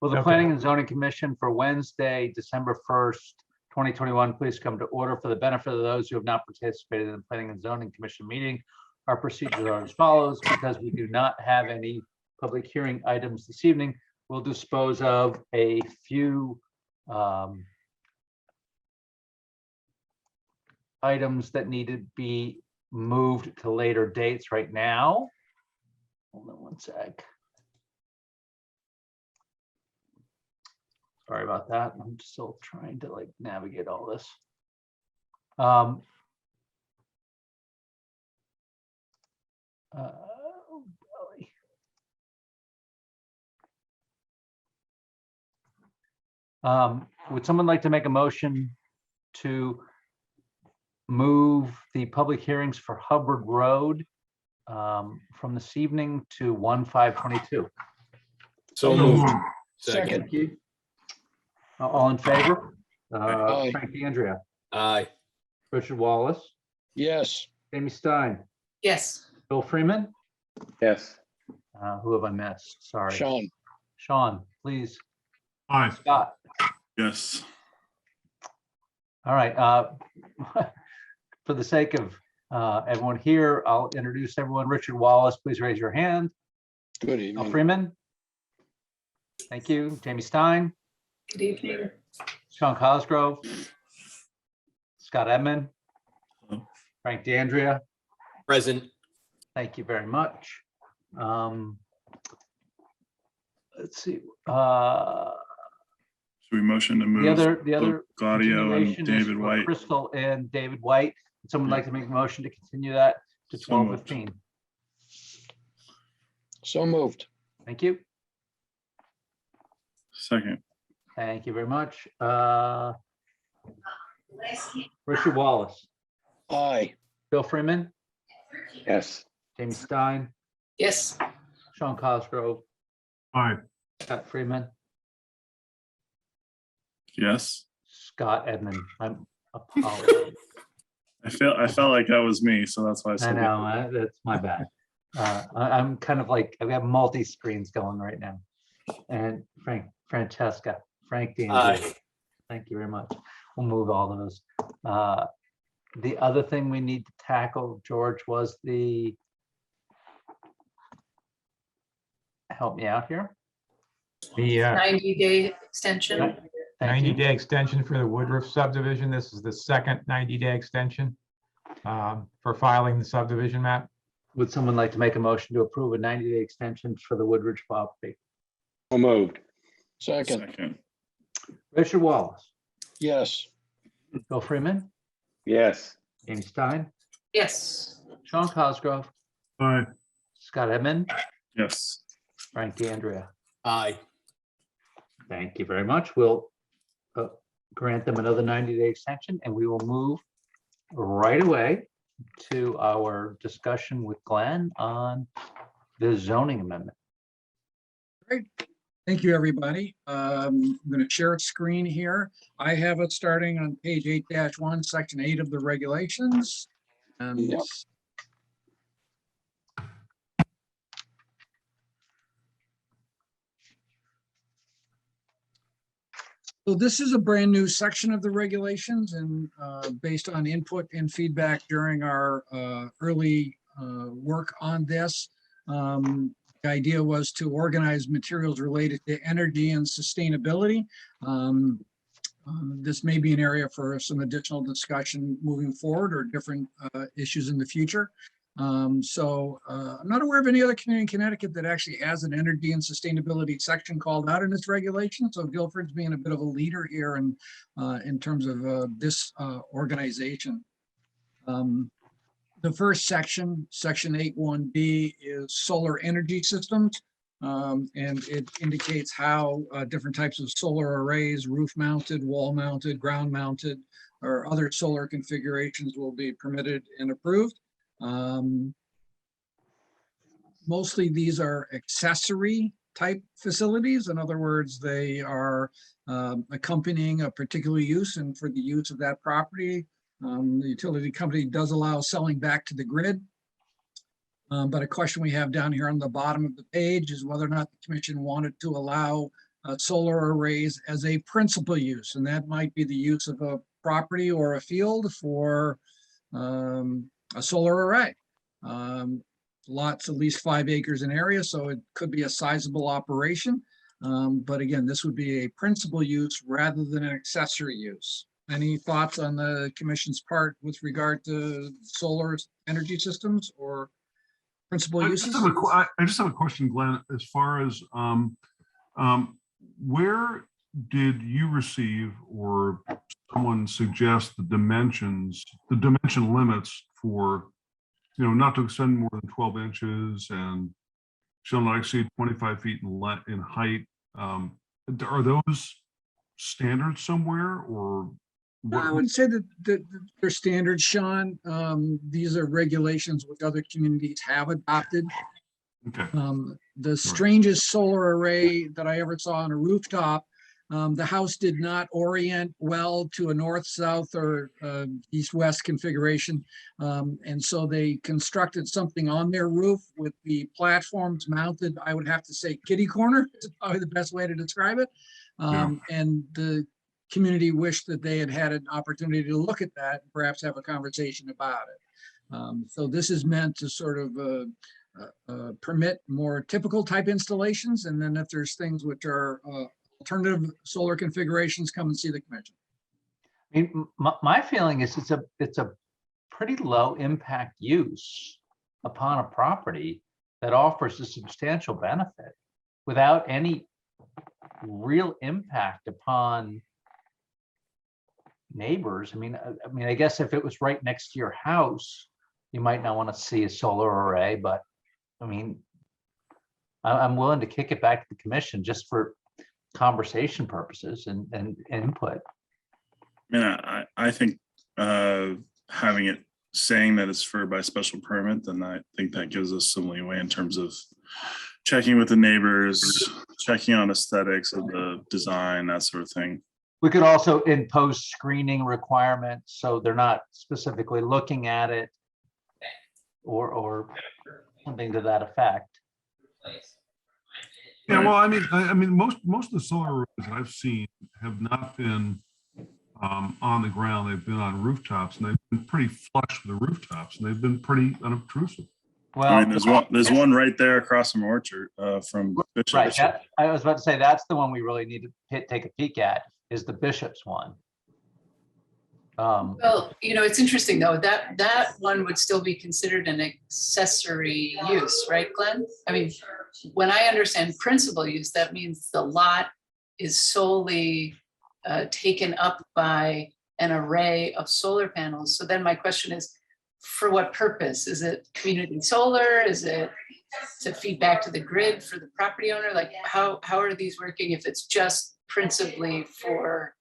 Will the Okay. Planning and Zoning Commission for Wednesday, December 1st, 2021, please come to order. For the benefit of those who have not participated in the Planning and Zoning Commission meeting, our procedures are as follows. Because we do not have any public hearing items this evening, we'll dispose of a few items that need to be moved to later dates right now. Hold on one sec. Sorry about that. I'm still trying to navigate all this. Oh, golly. Would someone like to make a motion to move the public hearings for Hubbard Road from this evening to 1/5/22? So moved. Second. Thank you. All in favor? Aye. Frank DeAndrea, Aye. Richard Wallace, Yes. Amy Stein, Yes. Bill Freeman. Yes. Who have I missed? Sorry. Sean. Sean, please. Aye. Scott. Yes. All right. For the sake of everyone here, I'll introduce everyone. Richard Wallace, please raise your hand. Good Bill evening. Freeman. Thank you. Jamie Stein, Good evening. Sean Cosgrove, Scott Edmund, Hello. Frank DeAndrea. Present. Thank you very much. Let's see. Should we motion to move The other Claudio and continuation is David for White? Crystal and David White. Would someone like to make a motion to continue that to So moved. 12:15? So moved. Thank you. Second. Thank you very much. Richard Wallace, Aye. Bill Freeman, Yes. Jamie Stein, Yes. Sean Cosgrove, Aye. Scott Freeman, Yes. Scott Edmund. I'm apologize. I felt like that was me, so that's why I I said it. know, that's my bad. I'm kind of like, I have multi-screens going right now. And Francesca, Frank DeAndrea. Aye. Thank you very much. We'll move all those. The other thing we need to tackle, George, was help me out here. The 90-day extension. Thank you. 90-day extension for the Woodruff subdivision. This is the second 90-day extension for filing the subdivision map. Would someone like to make a motion to approve a 90-day extension for the Woodridge property? So moved. Second. Second. Richard Wallace, Yes. Bill Freeman, Yes. Amy Stein, Yes. Sean Cosgrove, Aye. Scott Edmund, Yes. Frank DeAndrea. Aye. Thank you very much. We'll grant them another 90-day extension, and we will move right away to our discussion with Glenn on the zoning amendment. Great. Thank you, everybody. I'm going to share a screen here. I have it starting on page 8-1, section 8 of the regulations. And Yep. so this is a brand new section of the regulations, and based on input and feedback during our early work on this, the idea was to organize materials related to energy and sustainability. This may be an area for some additional discussion moving forward, or different issues in the future. I'm not aware of any other community in Connecticut that actually has an energy and sustainability section called out in its regulation. So Guilford's being a bit of a leader here in terms of this organization. The first section, section 8.1b, is solar energy systems. And it indicates how different types of solar arrays, roof mounted, wall mounted, ground mounted, or other solar configurations will be permitted and approved. Mostly these are accessory type facilities. In other words, they are accompanying a particular use, and for the use of that property, the utility company does allow selling back to the grid. But a question we have down here on the bottom of the page is whether or not the commission wanted to allow solar arrays as a principal use, and that might be the use of a property or a field for a solar array. Lots at least 5 acres in area, so it could be a sizable operation. But again, this would be a principal use rather than an accessory use. Any thoughts on the commission's part with regard to solar energy systems or principal I uses? just have a question, Glenn, as far as where did you receive or someone suggest the dimension limits for, not to extend more than 12 inches and shall not exceed 25 feet in height? Are those standards somewhere, or what? I would say that they're standards, Sean. These are regulations which other communities have adopted. Okay. The strangest solar array that I ever saw on a rooftop, the house did not orient well to a north-south or east-west configuration. And so they constructed something on their roof with the platforms mounted, I would have to say kitty corner is probably the best way to describe it. And the community wished that they had had an opportunity to look at that, and perhaps have a conversation about it. So this is meant to sort of permit more typical type installations. And then if there's things which are alternative solar configurations, come and see the commission. I mean, my feeling is it's a pretty low impact use upon a property that offers a substantial benefit without any real impact upon neighbors. I mean, I guess if it was right next to your house, you might not want to see a solar array, but I mean, I'm willing to kick it back to the commission just for conversation purposes and input. I mean, I think having it saying that it's for by special permit, then I think that gives us some leeway in terms of checking with the neighbors, checking on aesthetics of the design, that sort of thing. We could also impose screening requirements, so they're not specifically looking at it or something to that effect. Yeah, well, I mean, most of the solar arrays that I've seen have not been on the ground. They've been on rooftops, and they've been pretty flush with the rooftops, and they've been pretty unobtrusive. Well, I mean, there's one right there across from Orchard, from Bishop. right. I was about to say that's the one we really need to take a peek at, is the Bishop's one. Well, it's interesting though, that one would still be considered an accessory use, right, Glenn? I mean, when I understand principal use, that means the lot is solely taken up by an array of solar panels. So then my question is, for what purpose? Is it community solar? Is it to feed back to the grid for the property owner? Like how are these working if it's just principally for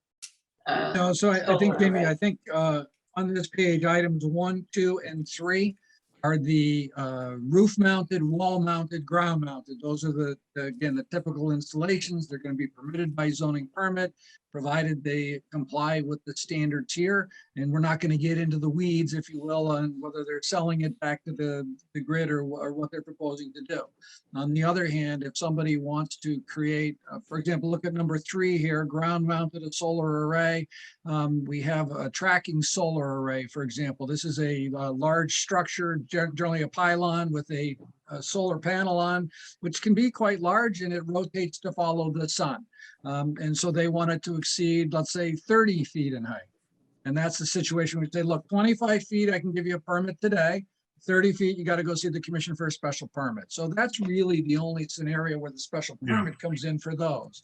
No, so I think, Jamie, I think on this page, items 1, 2, and 3 are the roof-mounted, wall-mounted, ground-mounted. Those are again, the typical installations. They're going to be permitted by zoning permit, provided they comply with the standards here. And we're not going to get into the weeds, if you will, on whether they're selling it back to the grid or what they're proposing to do. On the other hand, if somebody wants to create, for example, look at number 3 here, ground-mounted solar array. We have a tracking solar array, for example. This is a large structure, generally a pylon with a solar panel on, which can be quite large, and it rotates to follow the sun. And so they want it to exceed, let's say, 30 feet in height. And that's the situation where we say, look, 25 feet, I can give you a permit today. 30 feet, you got to go see the commission for a special permit. So that's really the only scenario where the special permit comes in for those.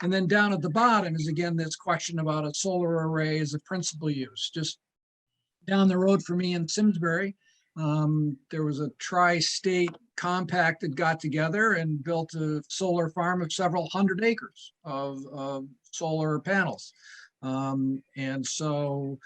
And then down at the bottom is, again, this question about a solar array as a principal use. Just down the road for me in Simsbury, there was a tri-state compact that got together and built a solar farm of several hundred acres of solar panels. And so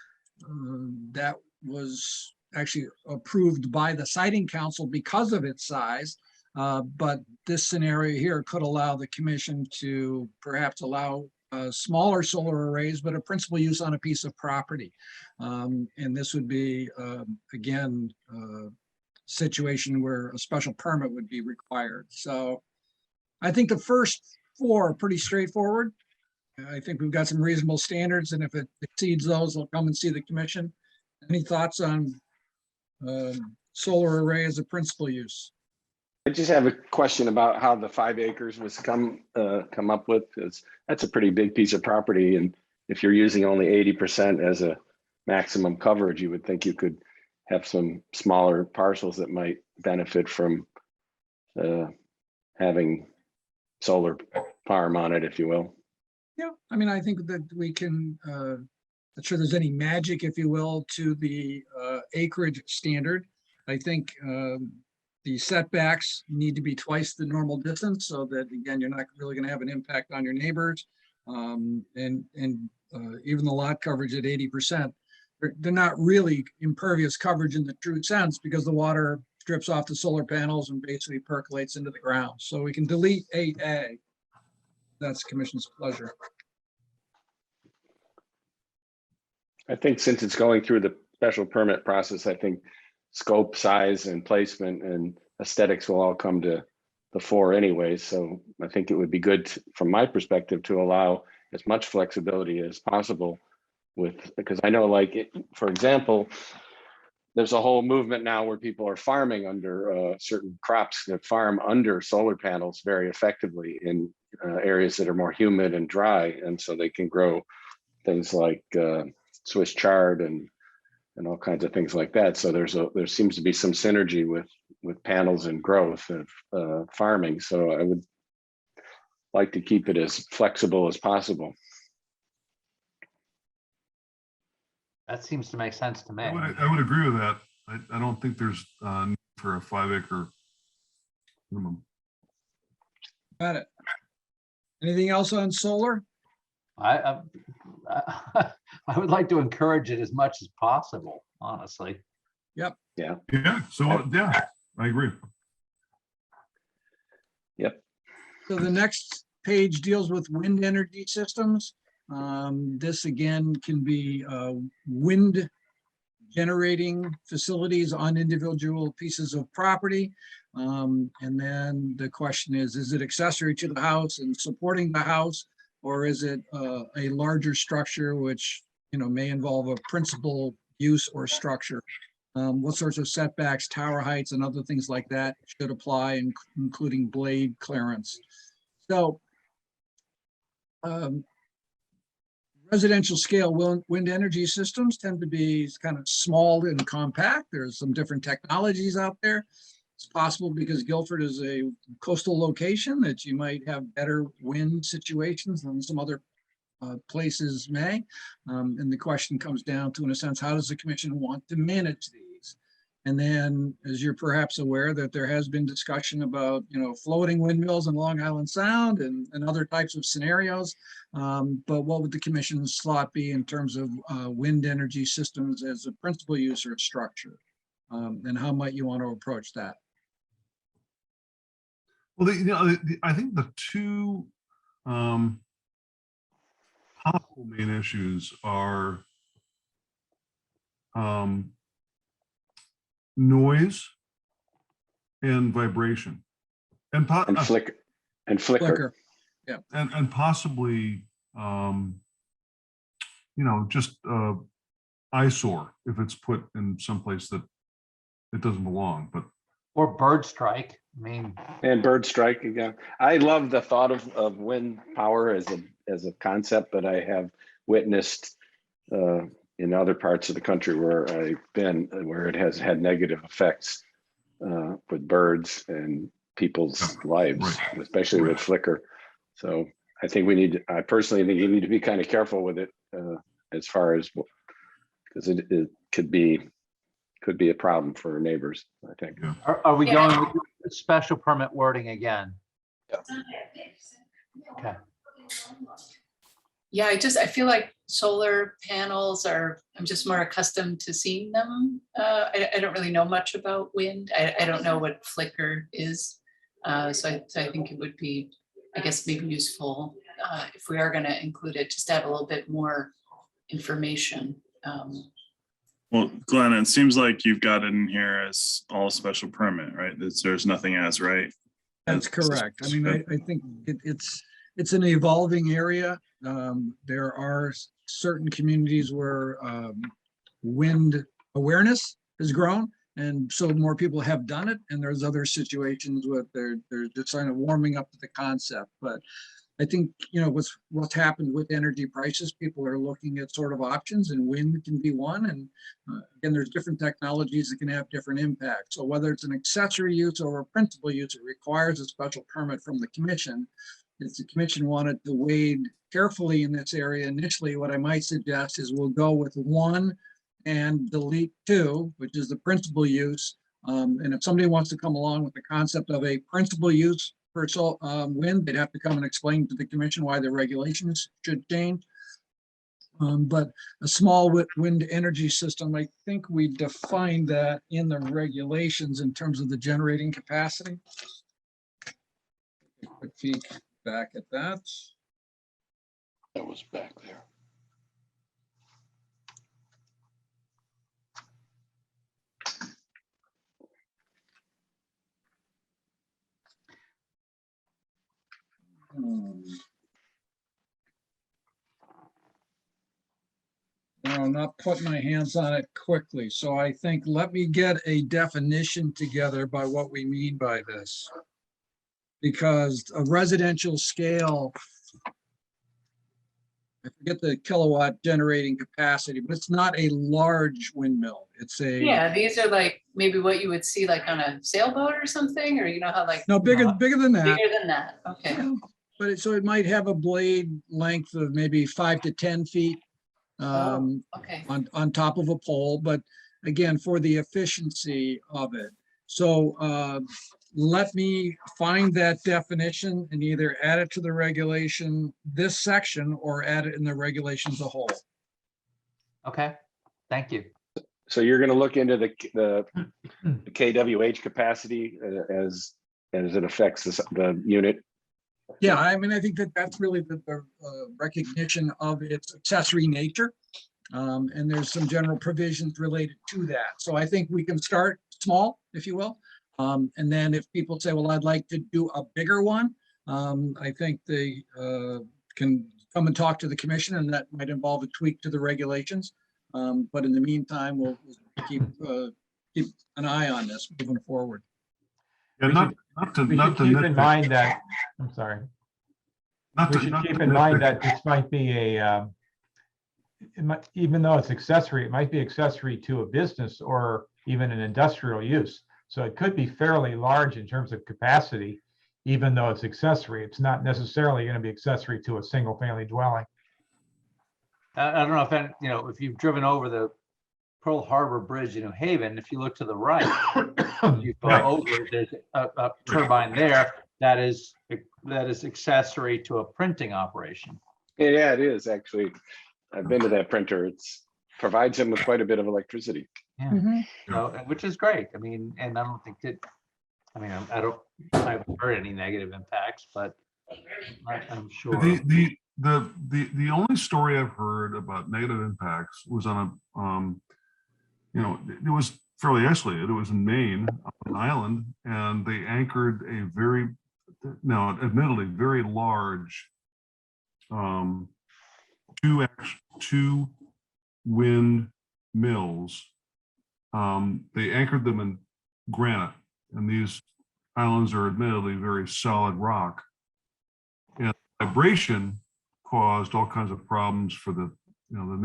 that was actually approved by the siting council because of its size. But this scenario here could allow the commission to perhaps allow smaller solar arrays, but a principal use on a piece of property. And this would be, again, a situation where a special permit would be required. So I think the first 4 are pretty straightforward. I think we've got some reasonable standards, and if it exceeds those, we'll come and see the commission. Any thoughts on solar array as a principal use? I just have a question about how the 5 acres was come up with, because that's a pretty big piece of property. And if you're using only 80% as a maximum coverage, you would think you could have some smaller parcels that might benefit from having solar farm on it, if you will. Yeah, I mean, I think that we can, not sure there's any magic, if you will, to the acreage standard. I think the setbacks need to be twice the normal distance so that, again, you're not really going to have an impact on your neighbors. And even the lot coverage at 80%, they're not really impervious coverage in the true sense because the water drips off the solar panels and basically percolates into the ground. So we can delete 8A. That's commission's pleasure. I think since it's going through the special permit process, I think scope, size, and placement and aesthetics will all come to the fore anyway. So I think it would be good from my perspective to allow as much flexibility as possible because I know, like, for example, there's a whole movement now where people are farming under certain crops that farm under solar panels very effectively in areas that are more humid and dry. And so they can grow things like Swiss chard and all kinds of things like that. So there seems to be some synergy with panels and growth of farming. So I would like to keep it as flexible as possible. That seems to make sense to me. I would agree with that. I don't think there's need for a 5 acre minimum. Got it. Anything else on solar? I would like to encourage it as much as possible, honestly. Yep. Yeah. Yeah, so yeah, I agree. Yep. So the next page deals with wind energy systems. This again can be wind generating facilities on individual pieces of property. And then the question is it accessory to the house and supporting the house, or is it a larger structure which, you know, may involve a principal use or structure? What sorts of setbacks, tower heights, and other things like that should apply, including blade clearance? So residential scale wind energy systems tend to be kind of small and compact. There's some different technologies out there. It's possible because Guilford is a coastal location that you might have better wind situations than some other places may. And the question comes down to, in a sense, how does the commission want to manage these? And then, as you're perhaps aware, that there has been discussion about, you know, floating windmills in Long Island Sound and other types of scenarios. But what would the commission's thought be in terms of wind energy systems as a principal use or structure? And how might you want to approach that? Well, I think the two possible main issues are noise and vibration, and flicker. Yeah, and possibly you know, just eyesore if it's put in someplace that it doesn't belong. But Or bird strike. I mean, And bird strike again. I love the thought of wind power as a concept, but I have witnessed in other parts of the country where I've been, where it has had negative effects with birds and people's lives, especially with flicker. So I think I personally think you need to be kind of careful with it as far as, because it could be a problem for neighbors, I think. yeah. are we going with special permit wording again? Okay. Yeah, I feel like solar panels I'm just more accustomed to seeing them. I don't really know much about wind. I don't know what flicker is. So I think it would be, I guess, maybe useful if we are going to include it, just to have a little bit more information. Well, Glenn, it seems like you've got it in here as all special permit, right? There's nothing as, right? that's correct. I mean, I think it's it's an evolving area. There are certain communities where wind awareness has grown, and so more people have done it. And there's other situations where they're just kind of warming up to the concept. But I think, what's happened with energy prices, people are looking at sort of options, and wind can be one. And again, there's different technologies that can have different impacts. So whether it's an accessory use or a principal use, it requires a special permit from the commission. If the commission wanted to wade carefully in this area initially, what I might suggest is we'll go with 1 and delete 2, which is the principal use. And if somebody wants to come along with the concept of a principal use for wind, they'd have to come and explain to the commission why the regulations should change. But a small wind energy system, I think we defined that in the regulations in terms of the generating capacity. Quick peek back at that. That was back there. I'm not putting my hands on it quickly, so I think let me get a definition together by what we mean by this. Because a residential scale, I forget the kilowatt generating capacity, but it's not a large windmill. It's a Yeah, these are like maybe what you would see like on a sailboat or something, or how like no bigger than that. bigger than that. Okay. Yeah, but so it might have a blade length of maybe 5 to 10 feet Okay. on top of a pole, but again, for the efficiency of it. So let me find that definition and either add it to the regulation, this section, or add it in the regulations as a whole. Okay, thank you. So you're going to look into the kWh capacity as it affects the unit. Yeah, I mean, I think that's really the recognition of its accessory nature. And there's some general provisions related to that. So I think we can start small, if you will. And then if people say, well, I'd like to do a bigger one, I think they can come and talk to the commission, and that might involve a tweak to the regulations. But in the meantime, we'll keep an eye on this moving forward. Yeah, We should keep in mind that, I'm sorry. We should keep in mind that this might be even though it's accessory, it might be accessory to a business or even an industrial use. So it could be fairly large in terms of capacity, even though it's accessory. It's not necessarily going to be accessory to a single family dwelling. I don't know if you've driven over the Pearl Harbor Bridge in New Haven, if you look to the right, you go Right. over, there's a turbine there that is accessory to a printing operation. Yeah, it is actually. I've been to that printer. It's provides them with quite a bit of electricity. So, which is great. I mean, and I don't think that, I haven't heard any negative impacts, but I'm sure. The only story I've heard about negative impacts was on it was fairly isolated. It was in Maine, on an island, and they anchored a admittedly very large two wind mills. They anchored them in granite, and these islands are admittedly very solid rock. And vibration caused all kinds of problems for the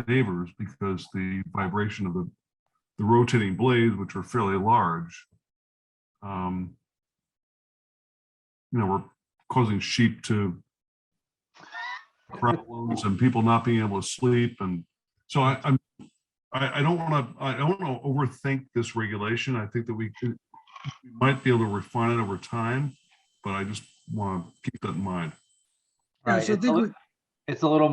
neighbors, because the vibration of the rotating blades, which were fairly large, were causing sheep to problems and people not being able to sleep. And so I don't want to overthink this regulation. I think that we might be able to refine it over time, but I just want to keep that in mind. Right. So It's a little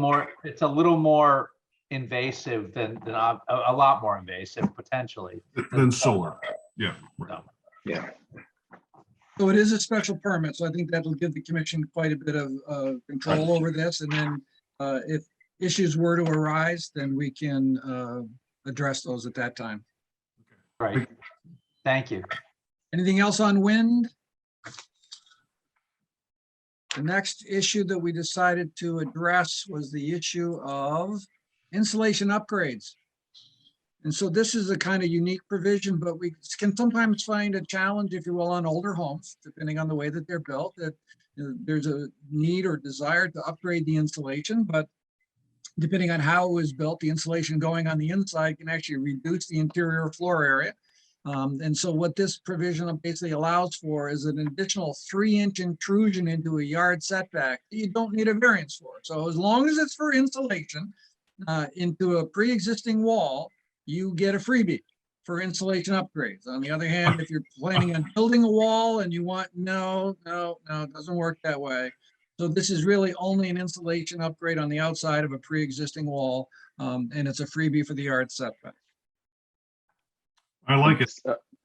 more invasive than a lot more invasive potentially Than solar. Yeah. Right. Yeah. So it is a special permit, so I think that'll give the commission quite a bit of control over this. And then if issues were to arise, then we can address those at that time. Right. Thank you. Anything else on wind? The next issue that we decided to address was the issue of insulation upgrades. And so this is a kind of unique provision, but we can sometimes find a challenge, if you will, on older homes, depending on the way that they're built, that there's a need or desire to upgrade the insulation, but depending on how it was built, the insulation going on the inside can actually reduce the interior floor area. And so what this provision basically allows for is an additional 3-inch intrusion into a yard setback that you don't need a variance for. So as long as it's for insulation into a pre-existing wall, you get a freebie for insulation upgrades. On the other hand, if you're planning on building a wall and you want, no, it doesn't work that way. So this is really only an insulation upgrade on the outside of a pre-existing wall, and it's a freebie for the yard setback. I like it.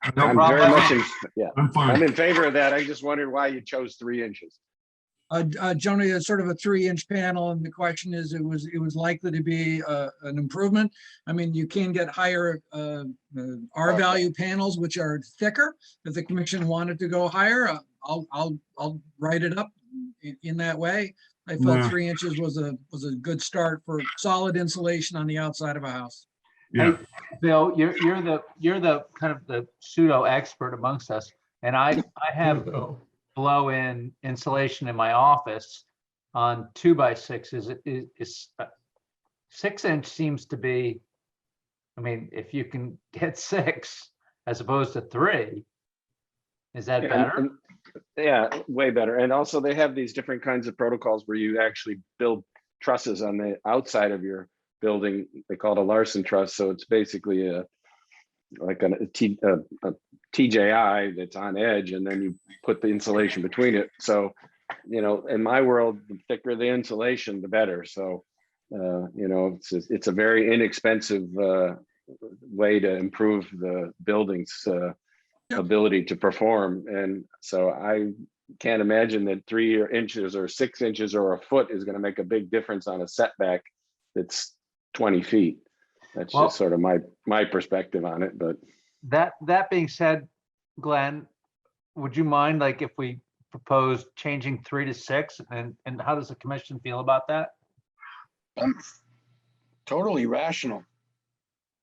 I'm very problem. much yeah, I'm I'm fine. in favor of that. I just wondered why you chose 3 inches. Generally, it's sort of a 3-inch panel, and the question is, it was likely to be an improvement. I mean, you can get higher R value panels, which are thicker. If the commission wanted to go higher, I'll write it up in that way. I felt Yeah. 3 inches was a good start for solid insulation on the outside of a house. Yeah, Hey, Bill, you're the kind of the pseudo expert amongst us, and I have blow-in insulation in my office on 2x6s. Is 6-inch seems to be, I mean, if you can get 6 as opposed to 3, is that better? Yeah, way better. And also they have these different kinds of protocols where you actually build trusses on the outside of your building. They call it a Larson Truss. So it's basically like a TJI that's on edge, and then you put the insulation between it. So, you know, in my world, the thicker the insulation, the better. So, you know, it's a very inexpensive way to improve the building's ability to perform. And so I can't imagine that 3 inches or 6 inches or a foot is going to make a big difference on a setback that's 20 feet. That's Well, just sort of my perspective on it. But that being said, Glenn, would you mind, like, if we propose changing 3 to 6, and how does the commission feel about that? Totally rational.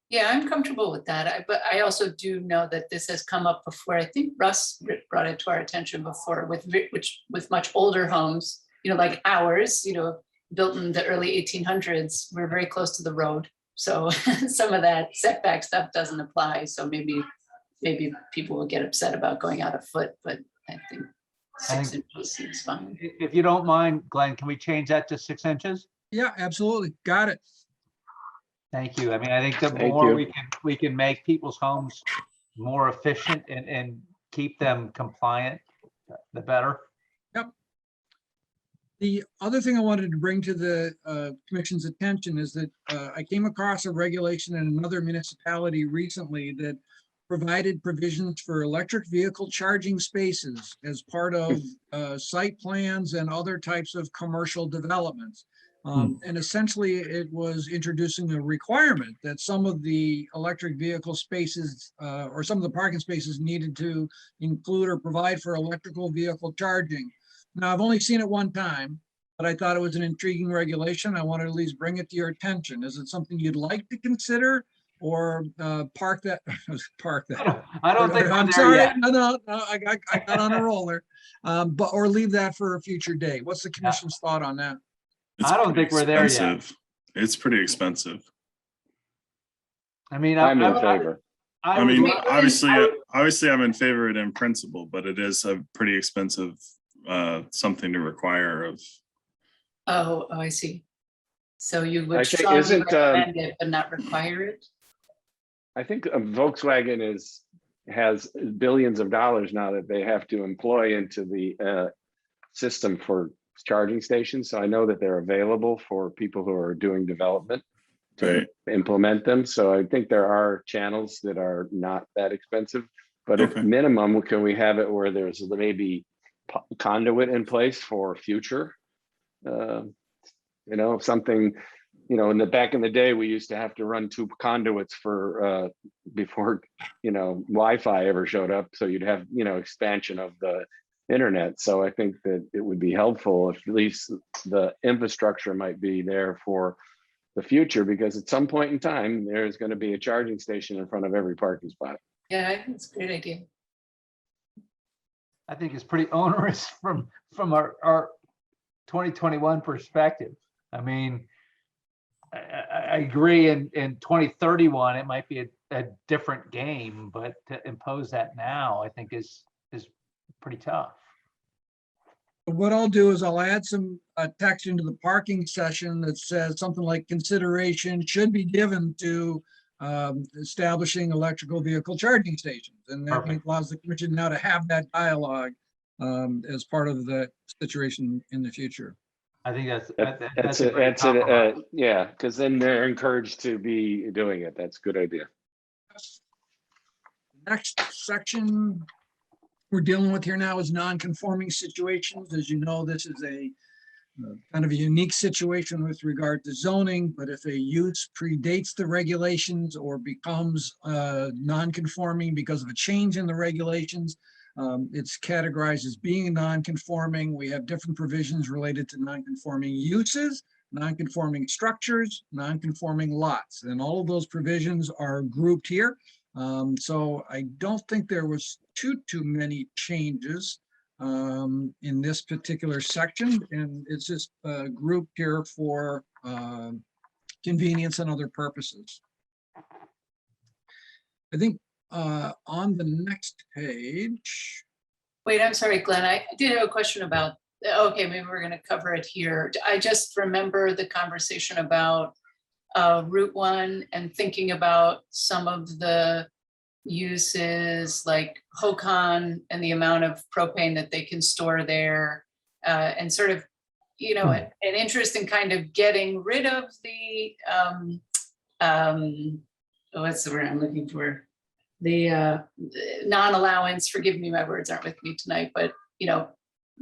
Yeah, I'm comfortable with that. But I also do know that this has come up before. I think Russ brought it to our attention before with much older homes, you know, like ours, you know, built in the early 1800s. We're very close to the road. So some of that setback stuff doesn't apply. So maybe people will get upset about going out a foot, but I think 6 inches seems fine. If you don't mind, Glenn, can we change that to 6 inches? Yeah, absolutely. Got it. Thank you. I mean, I think the Thank more you. we can make people's homes more efficient and keep them compliant, the better. The other thing I wanted to bring to the commission's attention is that I came across a regulation in another municipality recently that provided provisions for electric vehicle charging spaces as part of site plans and other types of commercial developments. And essentially it was introducing a requirement that some of the electric vehicle spaces or some of the parking spaces needed to include or provide for electrical vehicle charging. Now, I've only seen it one time, but I thought it was an intriguing regulation. I wanted to at least bring it to your attention. Is it something you'd like to consider, or park that? Park that. I don't think I'm we're there sorry. yet. No, I got on a roller. Or leave that for a future day. What's the commission's thought on that? It's I don't pretty think we're there yet. expensive. It's pretty expensive. I mean, I'm in favor. I would mean, like- obviously I'm in favor of it in principle, but it is a pretty expensive something to require of. Oh, I see. So you I would think strongly isn't, recommend it, but not require it? I think Volkswagen has billions of dollars now that they have to employ into the system for charging stations. So I know that they're available for people who are doing development to implement them. So I think there are channels that are not that expensive, but at minimum, can we have it where there's maybe conduit in place for future, you know, something, you know, back in the day, we used to have to run 2 conduits for before, you know, Wi-Fi ever showed up. So you'd have, you know, expansion of the internet. So I think that it would be helpful if at least the infrastructure might be there for the future, because at some point in time, there's going to be a charging station in front of every parking spot. Yeah, I think it's a great idea. I think it's pretty onerous from our 2021 perspective. I mean, I agree in 2031, it might be a different game, but to impose that now, I think is pretty tough. What I'll do is I'll add some text into the parking session that says something like consideration should be given to establishing electrical vehicle charging stations. And that Perfect. allows the commission now to have that dialogue as part of the situation in the future. I think that's That's a it. great compromise. Yeah, because then they're encouraged to be doing it. That's a good idea. Next section we're dealing with here now is non-conforming situations. As you know, this is a kind of a unique situation with regard to zoning, but if a use predates the regulations or becomes non-conforming because of a change in the regulations, it's categorized as being non-conforming. We have different provisions related to non-conforming uses, non-conforming structures, non-conforming lots, and all of those provisions are grouped here. So I don't think there was too many changes in this particular section, and it's just grouped here for convenience and other purposes. I think on the next page. Wait, I'm sorry, Glenn, I did have a question about, okay, maybe we're gonna cover it here. I just remember the conversation about Route 1 and thinking about some of the uses like Hokan and the amount of propane that they can store there, and sort of, you know, an interest in kind of getting rid of the, what's the word I'm looking for? The non-allowance, forgive me, my words aren't with me tonight, but, you know,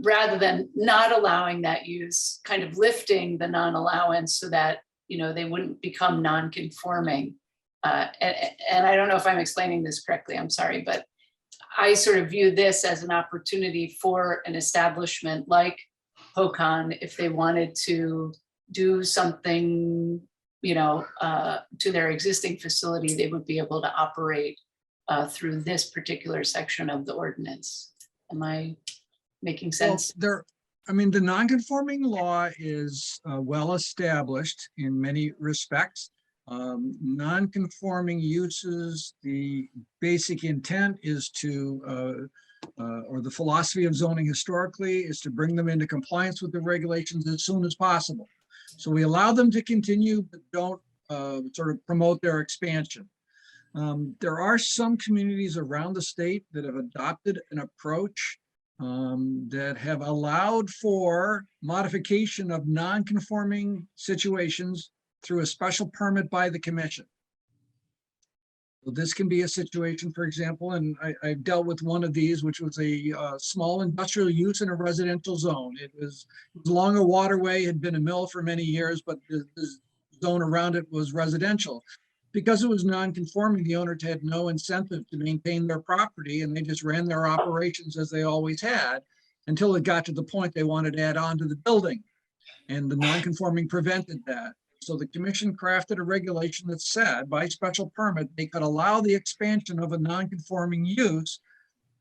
rather than not allowing that use, kind of lifting the non-allowance so that, you know, they wouldn't become non-conforming. And I don't know if I'm explaining this correctly, I'm sorry, but I sort of view this as an opportunity for an establishment like Hokan, if they wanted to do something, you know, to their existing facility, they would be able to operate through this particular section of the ordinance. Am I making sense? Well, I mean, the non-conforming law is well established in many respects. Non-conforming uses, the basic intent is to, or the philosophy of zoning historically is to bring them into compliance with the regulations as soon as possible. So we allow them to continue, but don't sort of promote their expansion. There are some communities around the state that have adopted an approach that have allowed for modification of non-conforming situations through a special permit by the commission. So this can be a situation, for example, and I've dealt with one of these, which was a small industrial use in a residential zone. It was along a waterway, had been a mill for many years, but the zone around it was residential. Because it was non-conforming, the owners had no incentive to maintain their property, and they just ran their operations as they always had until it got to the point they wanted to add on to the building. And the non-conforming prevented that. So the commission crafted a regulation that said by special permit, they could allow the expansion of a non-conforming use,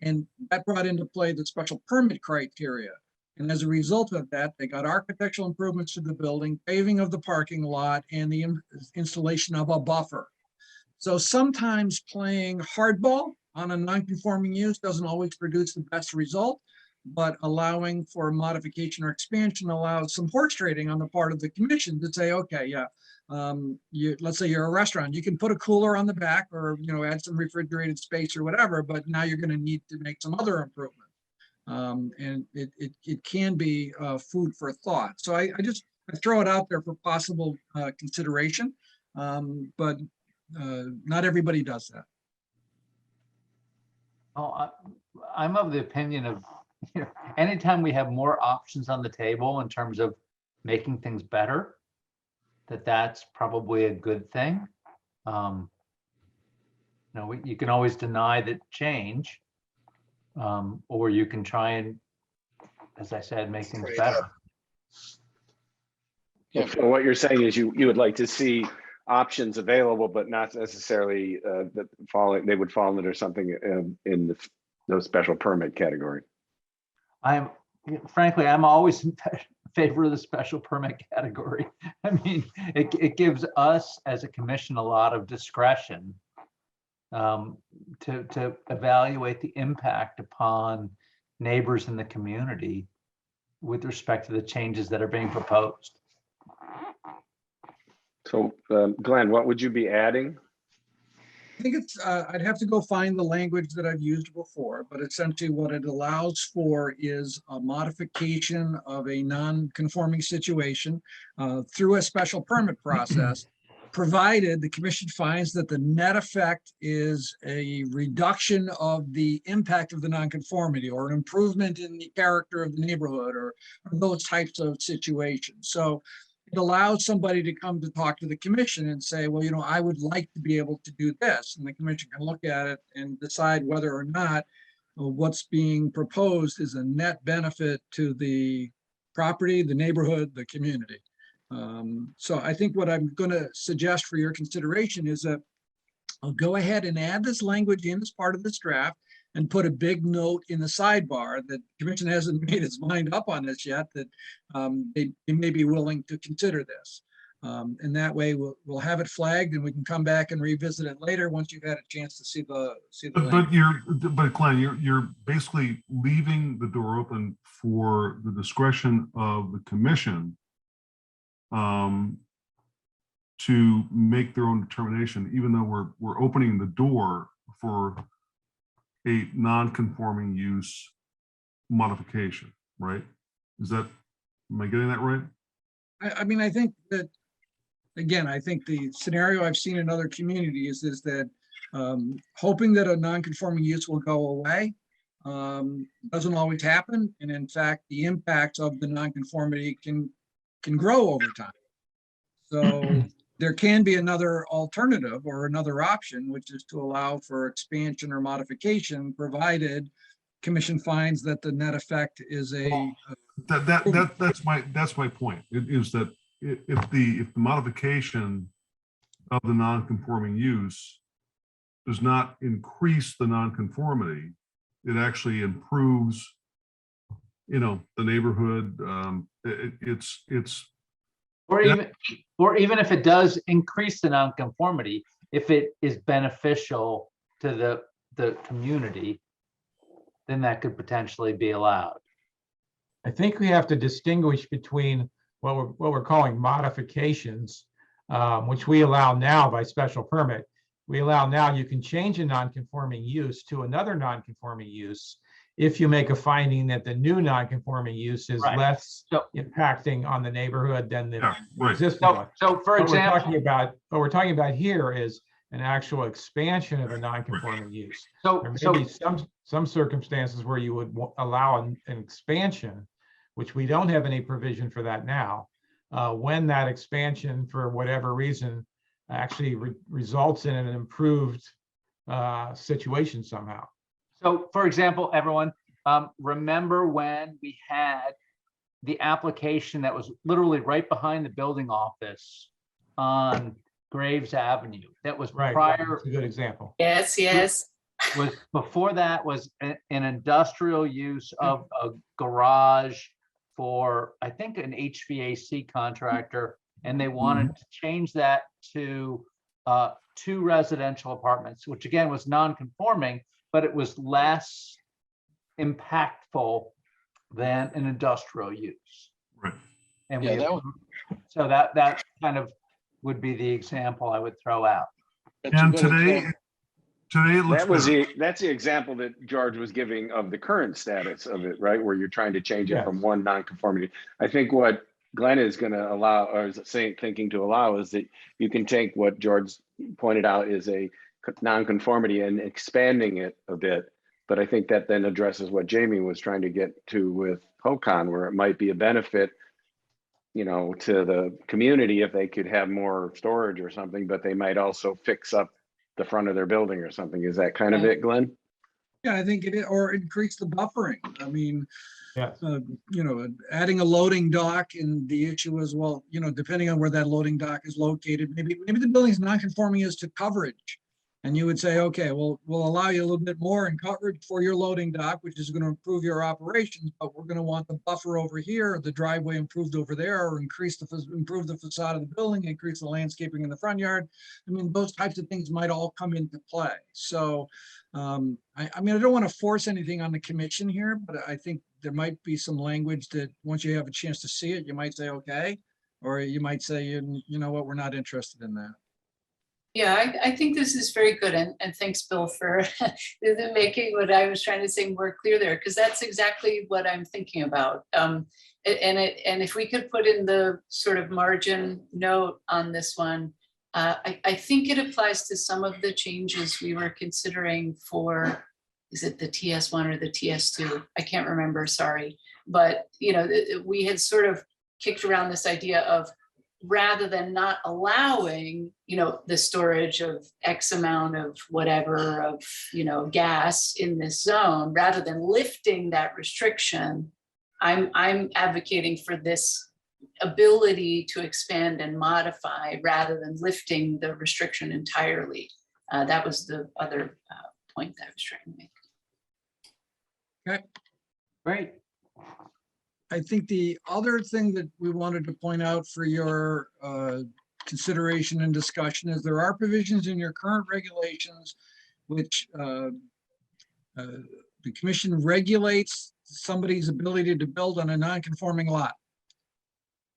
and that brought into play the special permit criteria. And as a result of that, they got architectural improvements to the building, paving of the parking lot, and the installation of a buffer. So sometimes playing hardball on a non-conforming use doesn't always produce the best result, but allowing for modification or expansion allows some horse trading on the part of the commission to say, okay, yeah, let's say you're a restaurant, you can put a cooler on the back or, you know, add some refrigerated space or whatever, but now you're going to need to make some other improvement. And it can be food for thought. So I throw it out there for possible consideration, but not everybody does that. Oh, I'm of the opinion of, you know, anytime we have more options on the table in terms of making things better, that's probably a good thing. You know, you can always deny the change, or you can try and as I said, make things Right. better. Yeah. So what you're saying is you would like to see options available, but not necessarily that they would fall under something in the special permit category. Frankly, I'm always in favor of the special permit category. I mean, it gives us as a commission a lot of discretion to evaluate the impact upon neighbors in the community with respect to the changes that are being proposed. So Glenn, what would you be adding? I think it's, I'd have to go find the language that I've used before, but essentially what it allows for is a modification of a non-conforming situation through a special permit process, provided the commission finds that the net effect is a reduction of the impact of the nonconformity or an improvement in the character of the neighborhood or those types of situations. So it allows somebody to come to talk to the commission and say, well, you know, I would like to be able to do this. And the commission can look at it and decide whether or not what's being proposed is a net benefit to the property, the neighborhood, the community. So I think what I'm going to suggest for your consideration is that I'll go ahead and add this language in as part of this draft and put a big note in the sidebar that the commission hasn't made its mind up on this yet, that they may be willing to consider this. And that way we'll have it flagged and we can come back and revisit it later once you've had a chance to see the But Glenn, you're basically leaving the door open for the discretion of the commission to make their own determination, even though we're opening the door for a non-conforming use modification, right? Am I getting that right? I mean, I think that, again, I think the scenario I've seen in other communities is that hoping that a non-conforming use will go away doesn't always happen. And in fact, the impacts of the non-conformity can grow over time. So there can be another alternative or another option, which is to allow for expansion or modification, provided commission finds that the net effect is That's my point. It is that if the modification of the non-conforming use does not increase the non-conformity, it actually improves, the neighborhood. Or even if it does increase the nonconformity, if it is beneficial to the community, then that could potentially be allowed. I think we have to distinguish between what we're calling modifications, which we allow now by special permit. We allow now you can change a non-conforming use to another non-conforming use if you make a finding that the new non-conforming use is Right. less impacting on the neighborhood than the existing one. So for example, what we're talking about here is an actual expansion of a non-conforming use. There may be some circumstances where you would allow an expansion, which we don't have any provision for that now. When that expansion, for whatever reason, actually results in an improved situation somehow. So for example, everyone, remember when we had the application that was literally right behind the building office on Graves Avenue? That was Right. prior. That's a good example. Yes. Was before that was an industrial use of a garage for, I think, an HVAC contractor, and they wanted to change that to 2 residential apartments, which again was non-conforming, but it was less impactful than an industrial use. Right. And Yeah, so that kind of would be the example I would throw out. And today it looks That's the example that George was giving of the current status of it, right? Where you're trying to change it from one nonconformity. I think what Glenn is going to allow, or is thinking to allow, is that you can take what George pointed out is a nonconformity and expanding it a bit. But I think that then addresses what Jamie was trying to get to with HOCON, where it might be a benefit, to the community if they could have more storage or something, but they might also fix up the front of their building or something. Is that kind of it, Glenn? Yeah, I think it is, or increase the buffering. I mean, Yes. Adding a loading dock, and the issue is, well, depending on where that loading dock is located, maybe the building's non-conforming as to coverage. And you would say, okay, well, we'll allow you a little bit more in coverage for your loading dock, which is going to improve your operations, but we're going to want the buffer over here, or the driveway improved over there, or improve the facade of the building, increase the landscaping in the front yard. I mean, those types of things might all come into play. So, I don't want to force anything on the commission here, but I think there might be some language that once you have a chance to see it, you might say, okay, or you might say, you know what, we're not interested in that. Yeah, I think this is very good, and thanks, Bill, for making what I was trying to say more clear there, because that's exactly what I'm thinking about. And if we could put in the sort of margin note on this one, I think it applies to some of the changes we were considering for, is it the TS1 or the TS2? I can't remember, sorry. But, we had sort of kicked around this idea of, rather than not allowing, the storage of X amount of whatever of, gas in this zone, rather than lifting that restriction, I'm advocating for this ability to expand and modify rather than lifting the restriction entirely. That was the other point that I was trying to make. Okay. Great. I think the other thing that we wanted to point out for your consideration and discussion is there are provisions in your current regulations which the commission regulates somebody's ability to build on a non-conforming lot.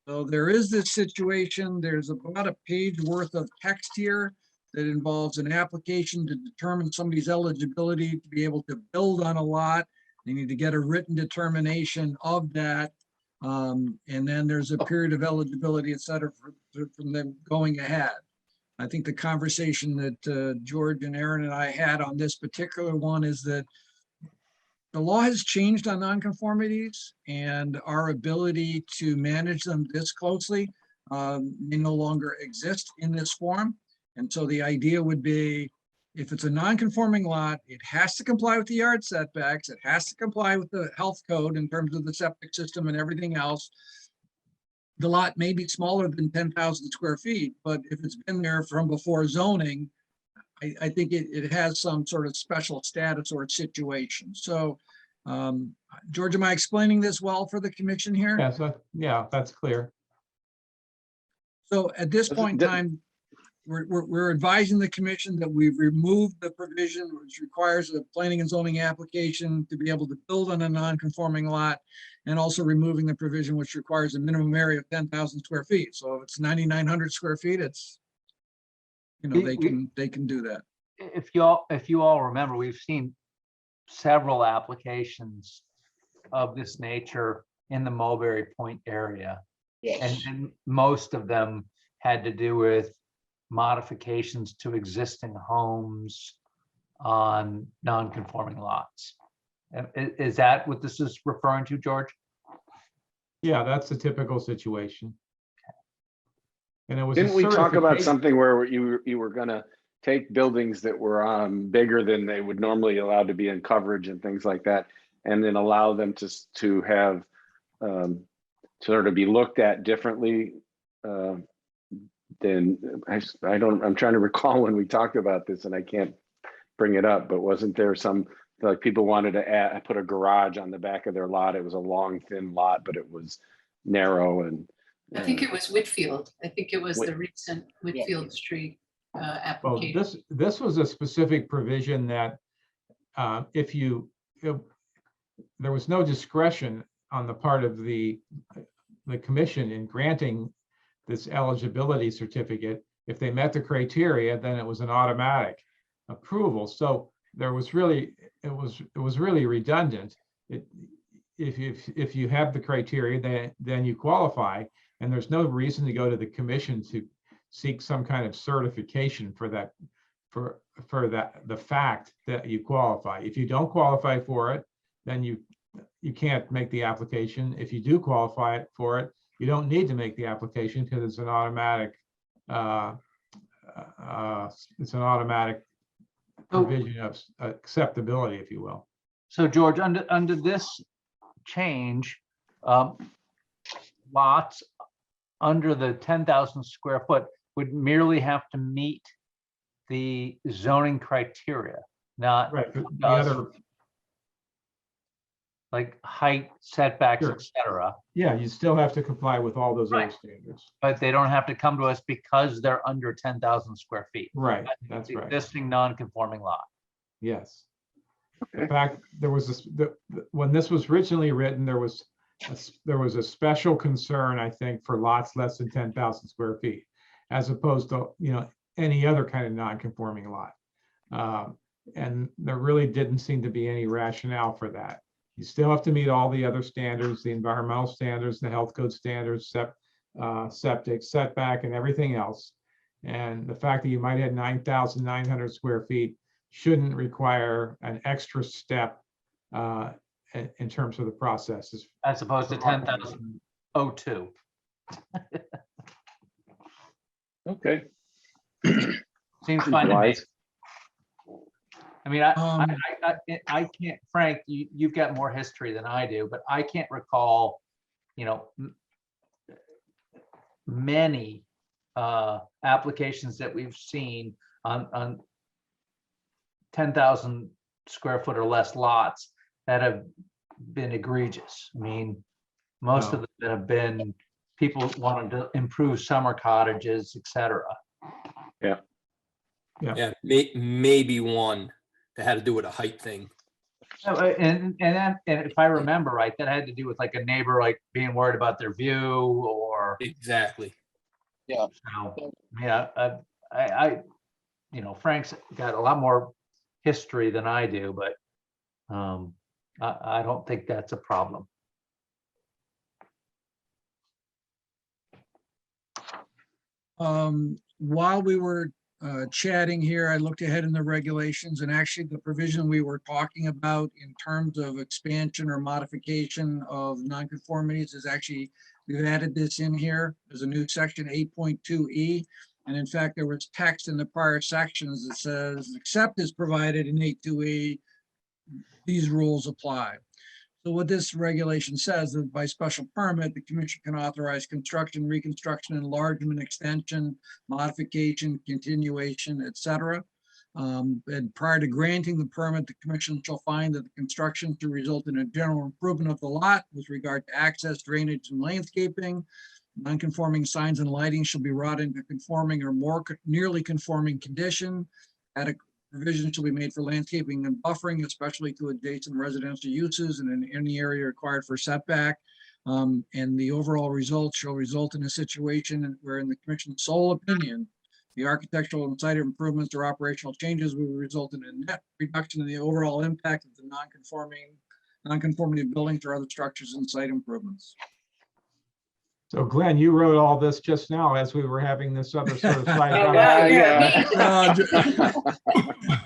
So there is this situation, there's about a page worth of text here that involves an application to determine somebody's eligibility to be able to build on a lot. They need to get a written determination of that. And then there's a period of eligibility, et cetera, from them going ahead. I think the conversation that George and Aaron and I had on this particular one is that the law has changed on nonconformities, and our ability to manage them this closely may no longer exist in this form. And so the idea would be, if it's a non-conforming lot, it has to comply with the yard setbacks. It has to comply with the health code in terms of the septic system and everything else. The lot may be smaller than 10,000 square feet, but if it's been there from before zoning, I think it has some sort of special status or situation. So, George, am I explaining this well for the commission here? Yes, yeah, that's clear. So at this point in time, we're advising the commission that we've removed the provision which requires a planning and zoning application to be able to build on a non-conforming lot, and also removing the provision which requires a minimum area of 10,000 square feet. So if it's 9,900 square feet, it's, they can do that. If you all remember, we've seen several applications of this nature in the Mulberry Point area. Yes. And most of them had to do with modifications to existing homes on non-conforming lots. Is that what this is referring to, George? Yeah, that's a typical situation. And it was Didn't we talk about certification- something where you were gonna take buildings that were bigger than they would normally allow to be in coverage and things like that, and then allow them to have sort of be looked at differently? Then I'm trying to recall when we talked about this, and I can't bring it up, but wasn't there some, like, people wanted to put a garage on the back of their lot? It was a long, thin lot, but it was narrow, and I think it was Whitfield. I think it was the recent Whitfield Street Well, application. this was a specific provision that there was no discretion on the part of the commission in granting this eligibility certificate. If they met the criteria, then it was an automatic approval. So there was really, it was really redundant. If you have the criteria, then you qualify, and there's no reason to go to the commission to seek some kind of certification for that, for the fact that you qualify. If you don't qualify for it, then you can't make the application. If you do qualify for it, you don't need to make the application because it's an automatic provision of acceptability, if you will. So George, under this change, lots under the 10,000 square foot would merely have to meet the zoning criteria, not Right, but the other, like height, setbacks, Sure. etc. yeah, you still have to comply with all those other Right. standards. But they don't have to come to us because they're under 10,000 square feet. Right, that's right. Existing non-conforming lot. Yes. In Okay. fact, there was this, when this was originally written, there was a special concern, I think, for lots less than 10,000 square feet, as opposed to, any other kind of non-conforming lot. And there really didn't seem to be any rationale for that. You still have to meet all the other standards, the environmental standards, the health code standards, septic, setback, and everything else. And the fact that you might have 9,900 square feet shouldn't require an extra step in terms of the process. As opposed to 10,002. Okay. Seems fine to me. Wise. I mean, I can't, Frank, you've got more history than I do, but I can't recall, many applications that we've seen on 10,000 square foot or less lots that have been egregious. I mean, most of them have been people wanting to improve summer cottages, etc. Yeah, maybe one that had to do with a height thing. And if I remember right, that had to do with like a neighbor like being worried about their view or Exactly. so, yeah. I Frank's got a lot more history than I do, but I don't think that's a problem. While we were chatting here, I looked ahead in the regulations, and actually the provision we were talking about in terms of expansion or modification of nonconformities is actually, we've added this in here. There's a new section 8.2E. And in fact, there was text in the prior sections that says, except as provided in 8.2E, these rules apply. So what this regulation says is by special permit, the commission can authorize construction, reconstruction, enlargement, extension, modification, continuation, etc. And prior to granting the permit, the commission shall find that the construction to result in a general improvement of the lot with regard to access, drainage, and landscaping. Non-conforming signs and lighting shall be brought into conforming or more nearly conforming condition. Adequate provision shall be made for landscaping and buffering, especially to adjacent residential uses and in any area required for setback. And the overall result shall result in a situation where, in the commission's sole opinion, the architectural and site improvements or operational changes will result in a net reduction in the overall impact of the non-conformity of buildings or other structures and site improvements. So Glenn, you wrote all this just now as we were having this other sort of side.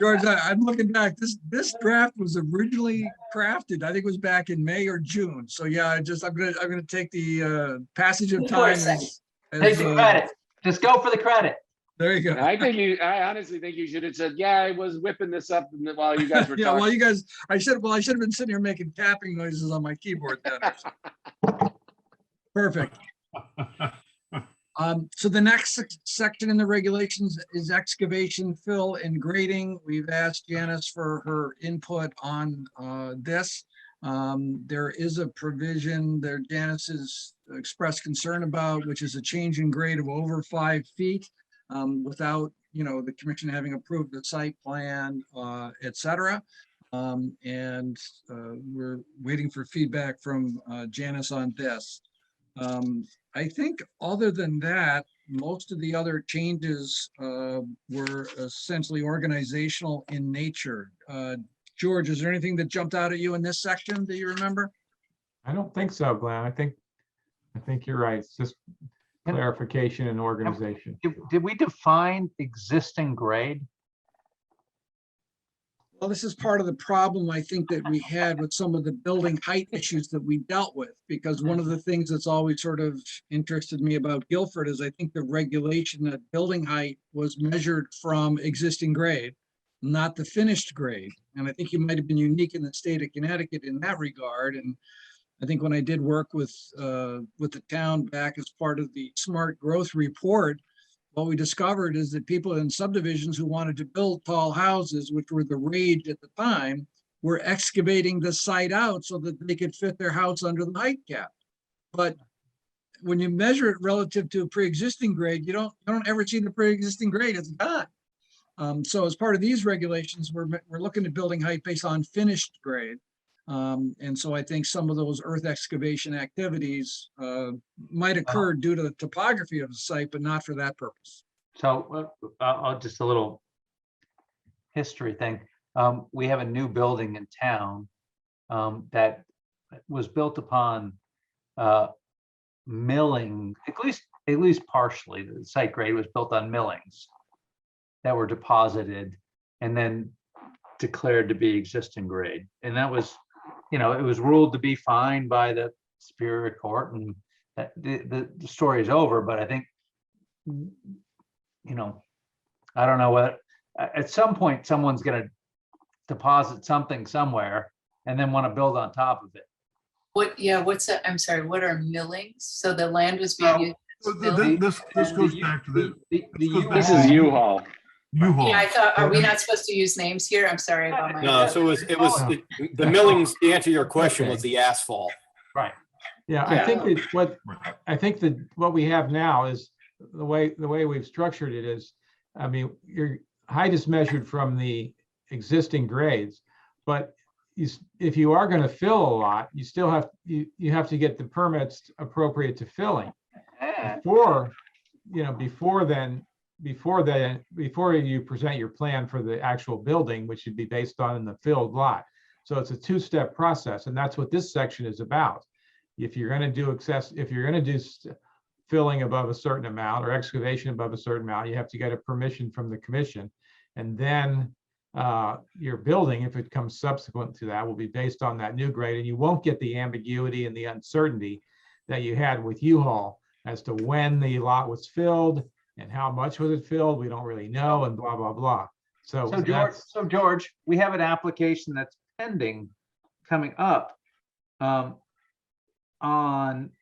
George, I'm looking back. This draft was originally crafted, I think it was back in May or June. So yeah, I'm gonna take the passage of time. Take the credit. Just go for the credit. There you go. I honestly think you should have said, yeah, I was whipping this up while you guys were Yeah, talking. well, you guys, I should have been sitting here making tapping noises on my keyboard then. Perfect. So the next section in the regulations is excavation, fill, and grading. We've asked Janice for her input on this. There is a provision there Janice has expressed concern about, which is a change in grade of over 5 feet without, the commission having approved the site plan, et cetera. And we're waiting for feedback from Janice on this. I think other than that, most of the other changes were essentially organizational in nature. George, is there anything that jumped out at you in this section that you remember? I don't think so, Glenn. I think you're right. It's just clarification and organization. Did we define existing grade? Well, this is part of the problem I think that we had with some of the building height issues that we dealt with, because one of the things that's always sort of interested me about Guilford is I think the regulation that building height was measured from existing grade, not the finished grade. And I think you might have been unique in the state of Connecticut in that regard. And I think when I did work with the town back as part of the smart growth report, what we discovered is that people in subdivisions who wanted to build tall houses, which were the rage at the time, were excavating the site out so that they could fit their house under the height cap. But when you measure it relative to a pre-existing grade, you don't ever see the pre-existing grade. It's gone. So as part of these regulations, we're looking at building height based on finished grade. And so I think some of those earth excavation activities might occur due to the topography of the site, but not for that purpose. So just a little history thing. We have a new building in town that was built upon milling, at least partially. The site grade was built on millings that were deposited and then declared to be existing grade. And that was, it was ruled to be fine by the Superior Court, and that the story is over. But I think, I don't know what, at some point, someone's going to deposit something somewhere and then want to build on top of it. What's that? I'm sorry, what are millings? So the land was being used as milling? This goes back to This is U-Haul. U-Haul. Yeah, I thought, are we not supposed to use names here? I'm sorry about my. No, so it was the millings, to answer your question, was the asphalt. Right. Yeah, I think that what we have now is the way we've structured it is, I mean, your height is measured from the existing grades, but if you are going to fill a lot, you still have you have to get the permits appropriate to filling. Before you present your plan for the actual building, which should be based on the filled lot. So it's a two-step process, and that's what this section is about. If you're going to do filling above a certain amount or excavation above a certain amount, you have to get a permission from the commission, and then your building, if it comes subsequent to that, will be based on that new grade, and you won't get the ambiguity and the uncertainty that you had with U-Haul as to when the lot was filled and how much was it filled. We don't really know, and blah, blah, blah. So George, we have an application that's pending coming up on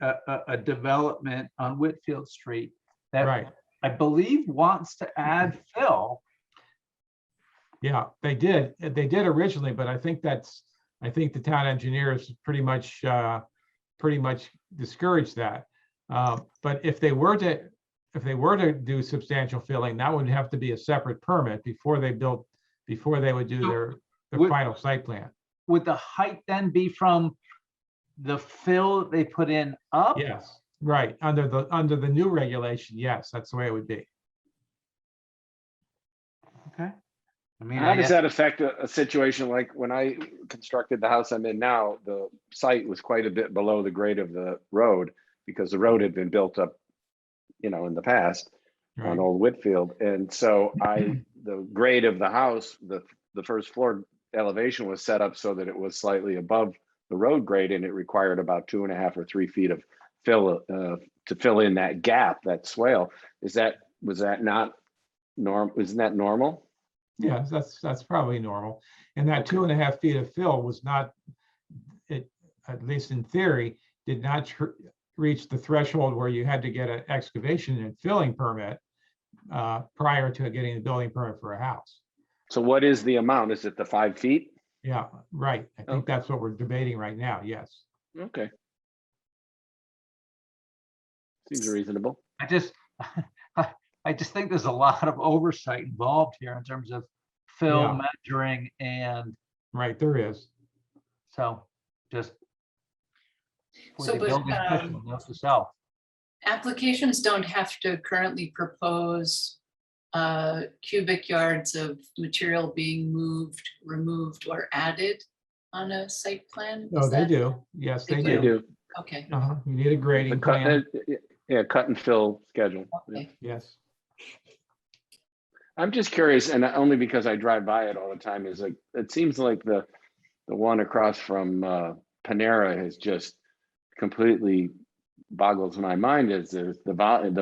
a development on Whitfield Street that right. I believe wants to add fill. Yeah, they did originally, but I think the town engineers pretty much discouraged that. But if they were to do substantial filling, that would have to be a separate permit before they would do their final site plan. Would the height then be from the fill they put in up? Yes, right. Under the new regulation, yes, that's the way it would be. Okay. I mean, how does that affect a situation like when I constructed the house I'm in now? The site was quite a bit below the grade of the road because the road had been built up, in the past on Old Whitfield. And so the grade of the house, the first floor elevation was set up so that it was slightly above the road grade, and it required about 2.5 or 3 feet of fill to fill in that gap, that swale. Was that not normal? Isn't that normal? Yeah, that's probably normal. And that 2.5 feet of fill was not, at least in theory, did not reach the threshold where you had to get an excavation and filling permit prior to getting the building permit for a house. So what is the amount? Is it the 5 feet? Yeah, right. I think that's what we're debating right now. Yes. Okay. Seems reasonable. I just think there's a lot of oversight involved here in terms of fill measuring and. Right, there is. So just. So, applications don't have to currently propose cubic yards of material being moved, removed, or added on a site plan? No, they do. Yes, they do. Okay. You need a grading plan. Cut and fill schedule. Okay. Yes. I'm just curious, and only because I drive by it all the time, is like it seems like the one across from Panera has just completely boggles my mind as the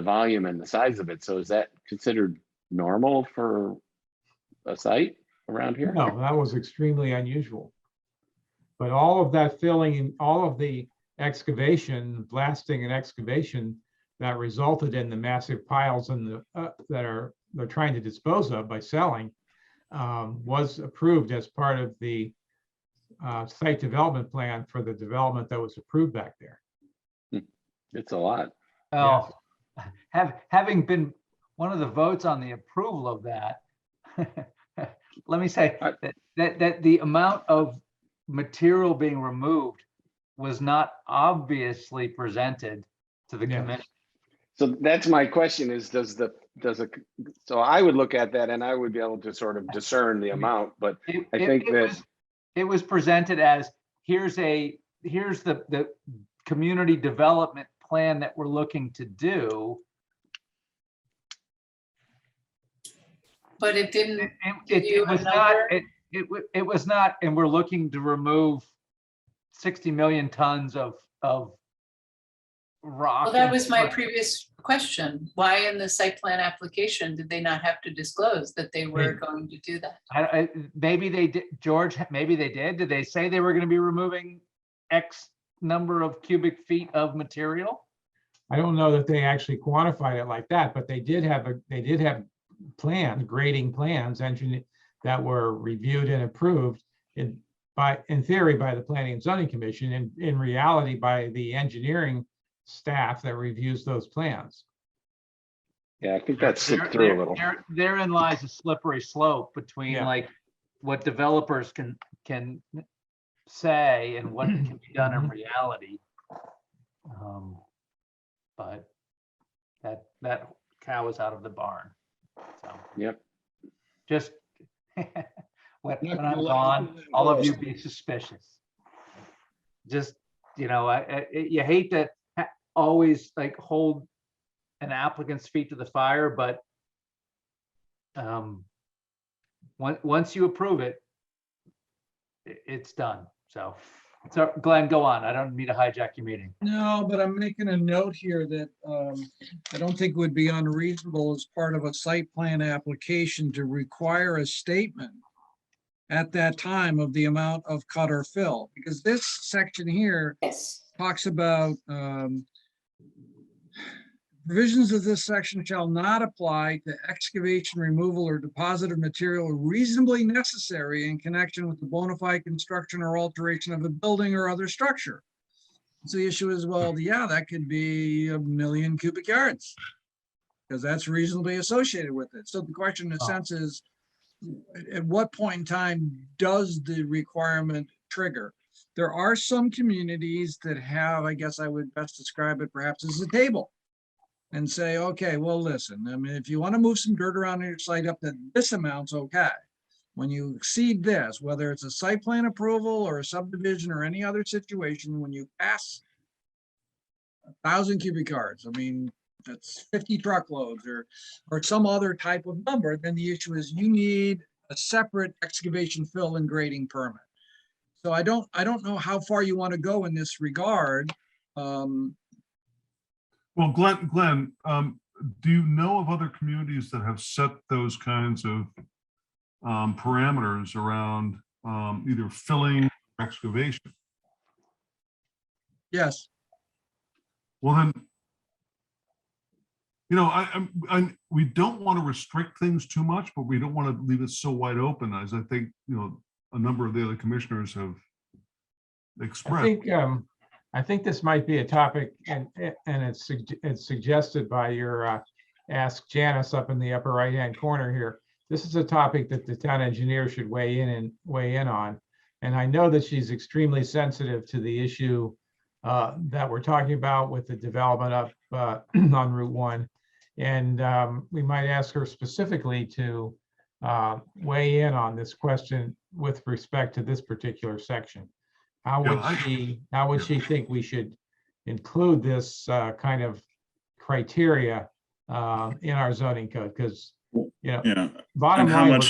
volume and the size of it. So is that considered normal for a site around here? No, that was extremely unusual. But all of that filling, all of the excavation, blasting and excavation that resulted in the massive piles in the that they're trying to dispose of by selling, was approved as part of the site development plan for the development that was approved back there. It's a lot. Oh, having been one of the votes on the approval of that, let me say that the amount of material being removed was not obviously presented to the Yes. commission. So that's my question is, so I would look at that and I would be able to sort of discern the amount, but I think that It was presented as, here's the community development plan that we're looking to do. But it didn't give It you a was not, number? it was not, and we're looking to remove 60 million tons of rock. Well, that and was my brick. previous question. Why in the site plan application did they not have to disclose that they were going to do that? Maybe they did, George, maybe they did. Did they say they were going to be removing X number of cubic feet of material? I don't know that they actually quantified it like that, but they did have plans, grading plans, that were reviewed and approved in theory by the Planning and Zoning Commission, and in reality by the engineering staff that reviews those plans. yeah, I think that slipped through a little. Therein lies a slippery slope between Yeah. like what developers can say and what can be done in reality. But that cow is out of the barn. So Yep. just when I'm gone, all of you be suspicious. Just, you you hate to always like hold an applicant's feet to the fire, but once you approve it, it's done. So Glenn, go on. I don't mean to hijack your meeting. No, but I'm making a note here that I don't think it would be unreasonable as part of a site plan application to require a statement at that time of the amount of cut or fill, because this section here Yes. talks about provisions of this section shall not apply to excavation, removal, or deposit of material reasonably necessary in connection with the bona fide construction or alteration of a building or other structure. So the issue is, well, yeah, that could be 1 million cubic yards, because that's reasonably associated with it. So the question in a sense is, at what point in time does the requirement trigger? There are some communities that have, I guess I would best describe it perhaps as a table, and say, okay, well, listen, I mean, if you want to move some dirt around your site up to this amount's okay. When you exceed this, whether it's a site plan approval or a subdivision or any other situation, when you pass 1,000 cubic yards, I mean, that's 50 truckloads or some other type of number, then the issue is you need a separate excavation, fill, and grading permit. So I don't know how far you want to go in this regard. Well, Glenn, do you know of other communities that have set those kinds of parameters around either filling or excavation? Yes. Well, then, we don't want to restrict things too much, but we don't want to leave it so wide open, as I think, a number of the other commissioners have expressed. I think this might be a topic, and it's suggested by your Ask Janice up in the upper right-hand corner here. This is a topic that the town engineer should weigh in on. And I know that she's extremely sensitive to the issue that we're talking about with the development up on Route 1. And we might ask her specifically to weigh in on this question with respect to this particular section. How would she think we should include this kind of criteria in our zoning code? Because bottom line,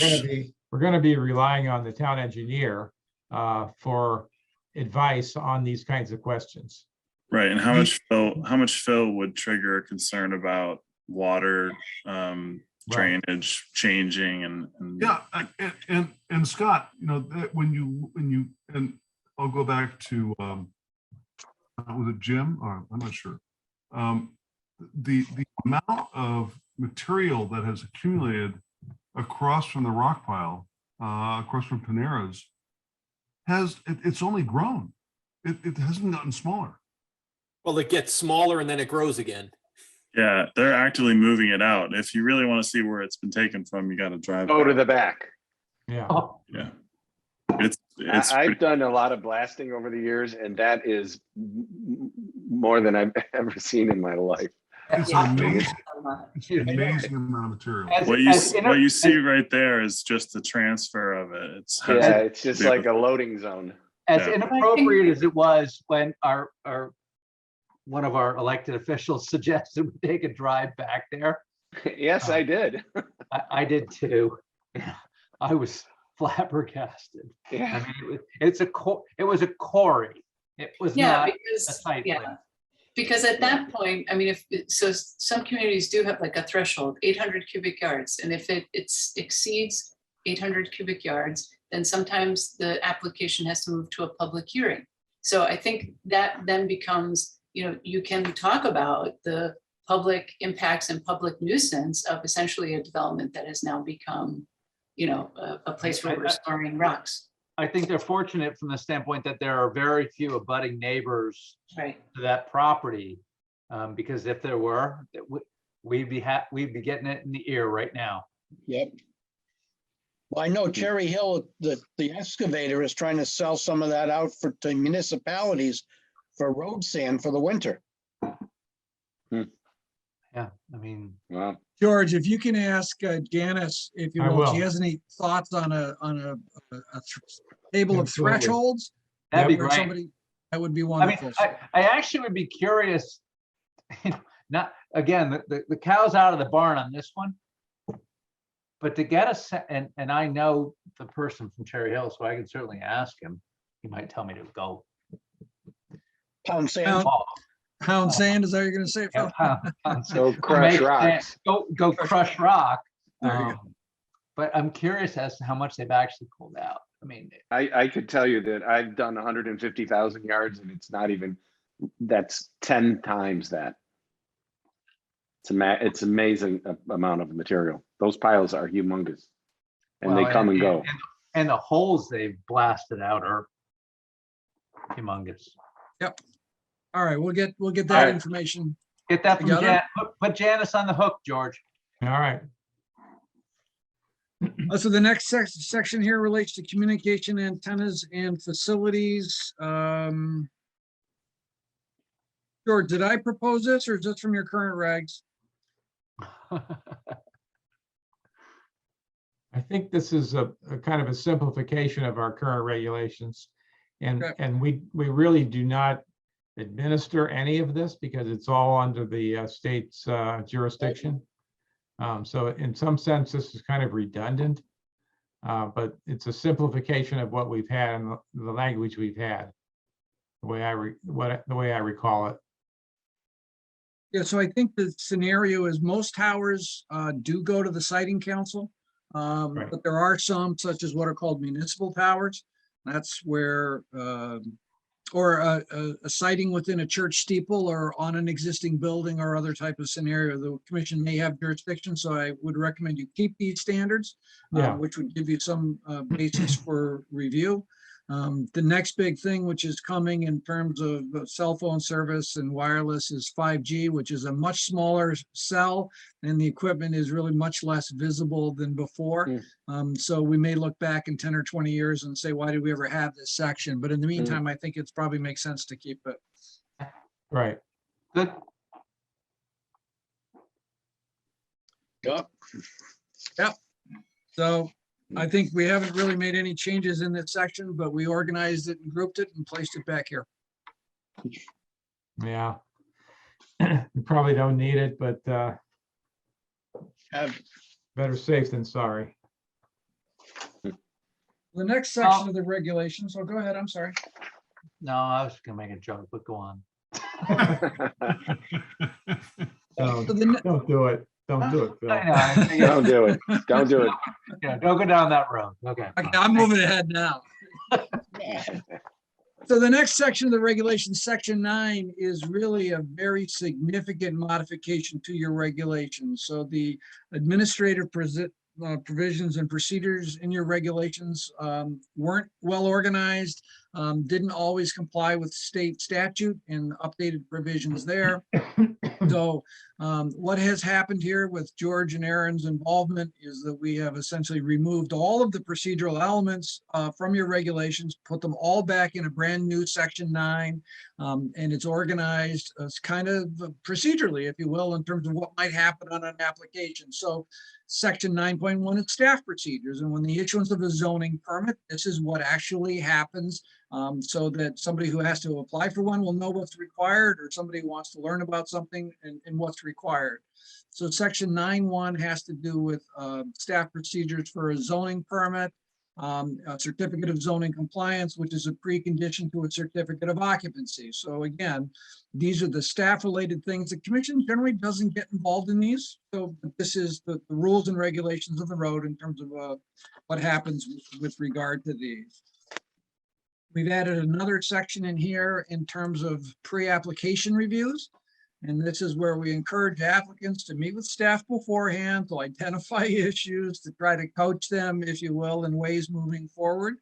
we're going to be relying on the town engineer for advice on these kinds of questions. Right, and how much fill would trigger a concern about water drainage changing and yeah, and Scott, when you and I'll go back to was it Jim? I'm not sure. The amount of material that has accumulated across from the rock pile, across from Panera's, it's only grown. It hasn't gotten smaller. Well, it gets smaller and then it grows again. Yeah, they're actively moving it out. If you really want to see where it's been taken from, you got to drive. Go to back. the back. Yeah. Oh, Yeah. It's I've done a lot of blasting over the years, and that is more than I've ever seen in my life. It's Yeah. an amazing, you- amazing amount of material. as- what as inter- you see right there is just the transfer of it. It's Yeah, it's just like a loading zone. As Yeah. inappropriate as it was when our one of our elected officials suggested we take a drive back there. Yes, I did. I did too. I was flabbergasted. I Yeah. mean, it was a quarry. It was Yeah, not a because, site yeah, plan. because at that point, I mean, so some communities do have like a threshold, 800 cubic yards. And if it exceeds 800 cubic yards, then sometimes the application has to move to a public hearing. So I think that then becomes, you can talk about the public impacts and public nuisance of essentially a development that has now become, a place where we're storing rocks. I think they're fortunate from the standpoint that there are very few abutting neighbors Right. to that property. Because if there were, we'd be getting it in the ear right now. Yep. Well, I know Cherry Hill, the excavator is trying to sell some of that out to municipalities for road sand for the winter. Yeah, I mean, Wow. George, if you can ask Janice, if you I will, if she will. has any thoughts on a table of Absolutely. thresholds. that'd be where great. somebody- That would be I mean, wonderful. I actually would be curious, not, again, the cow's out of the barn on this one. But to get and I know the person from Cherry Hill, so I can certainly ask him. He might tell me to go. Pound sand. Pound- Oh, Pound sand, is that what you're gonna say? yeah, Phil? pound sand. Go crush Make sand, rocks. Go crush rock. There you go. But I'm curious as to how much they've actually pulled out. I mean, I could tell you that I've done 150,000 yards, and it's not even, that's 10 times that. It's amazing amount of material. Those piles are humongous, and they well, come and go. And the holes they've blasted out are humongous. All right, we'll get All that right. information. Get that from Together? put Janice on the hook, George. All right. So the next section here relates to communication antennas and facilities. George, did I propose this, or is this from your current regs? I think this is a kind of a simplification of our current regulations. And, Okay. and we really do not administer any of this because it's all under the state's jurisdiction. So in some sense, this is kind of redundant, but it's a simplification of what we've had and the language we've had, the way I recall it. Yeah, so I think the scenario is most towers do go to the siting council. Right. But there are some such as what are called municipal towers. That's where, or a siting within a church steeple or on an existing building or other type of scenario, the commission may have jurisdiction. So I would recommend you keep these standards, Yeah. which would give you some basis for review. The next big thing, which is coming in terms of cell phone service and wireless, is 5G, which is a much smaller cell, and the equipment is really much less visible than before. So we may look back in 10 or 20 years and say, why did we ever have this section? But in the meantime, I think it's probably makes sense to keep it. Right. Good. Yep. So I think we haven't really made any changes in this section, but we organized it and grouped it and placed it back here. Yeah. You probably don't need it, but Have- better safe than sorry. The next section of the regulations, so go ahead, I'm sorry. No, I was gonna make a joke, but go on. No, So the ne- don't do it. Don't do it, Phil. I know, I figured, Don't do it. Don't do it. yeah, don't go down that road. Okay. Okay, I'm moving ahead now. So the next section of the regulation, section 9, is really a very significant modification to your regulations. So the administrative provisions and procedures in your regulations weren't well organized, didn't always comply with state statute and updated provisions there. So what has happened here with George and Aaron's involvement is that we have essentially removed all of the procedural elements from your regulations, put them all back in a brand new section 9, and it's organized as kind of procedurally, if you will, in terms of what might happen on an application. So section 9.1 is staff procedures, and when the issuance of a zoning permit, this is what actually happens, so that somebody who has to apply for one will know what's required, or somebody who wants to learn about something and what's required. So section 9.1 has to do with staff procedures for a zoning permit, a certificate of zoning compliance, which is a precondition to a certificate of occupancy. So again, these are the staff-related things. The commission generally doesn't get involved in these. So this is the rules and regulations of the road in terms of what happens with regard to these. We've added another section in here in terms of pre-application reviews. And this is where we encourage applicants to meet with staff beforehand to identify issues, to try to coach them, if you will, in ways moving forward.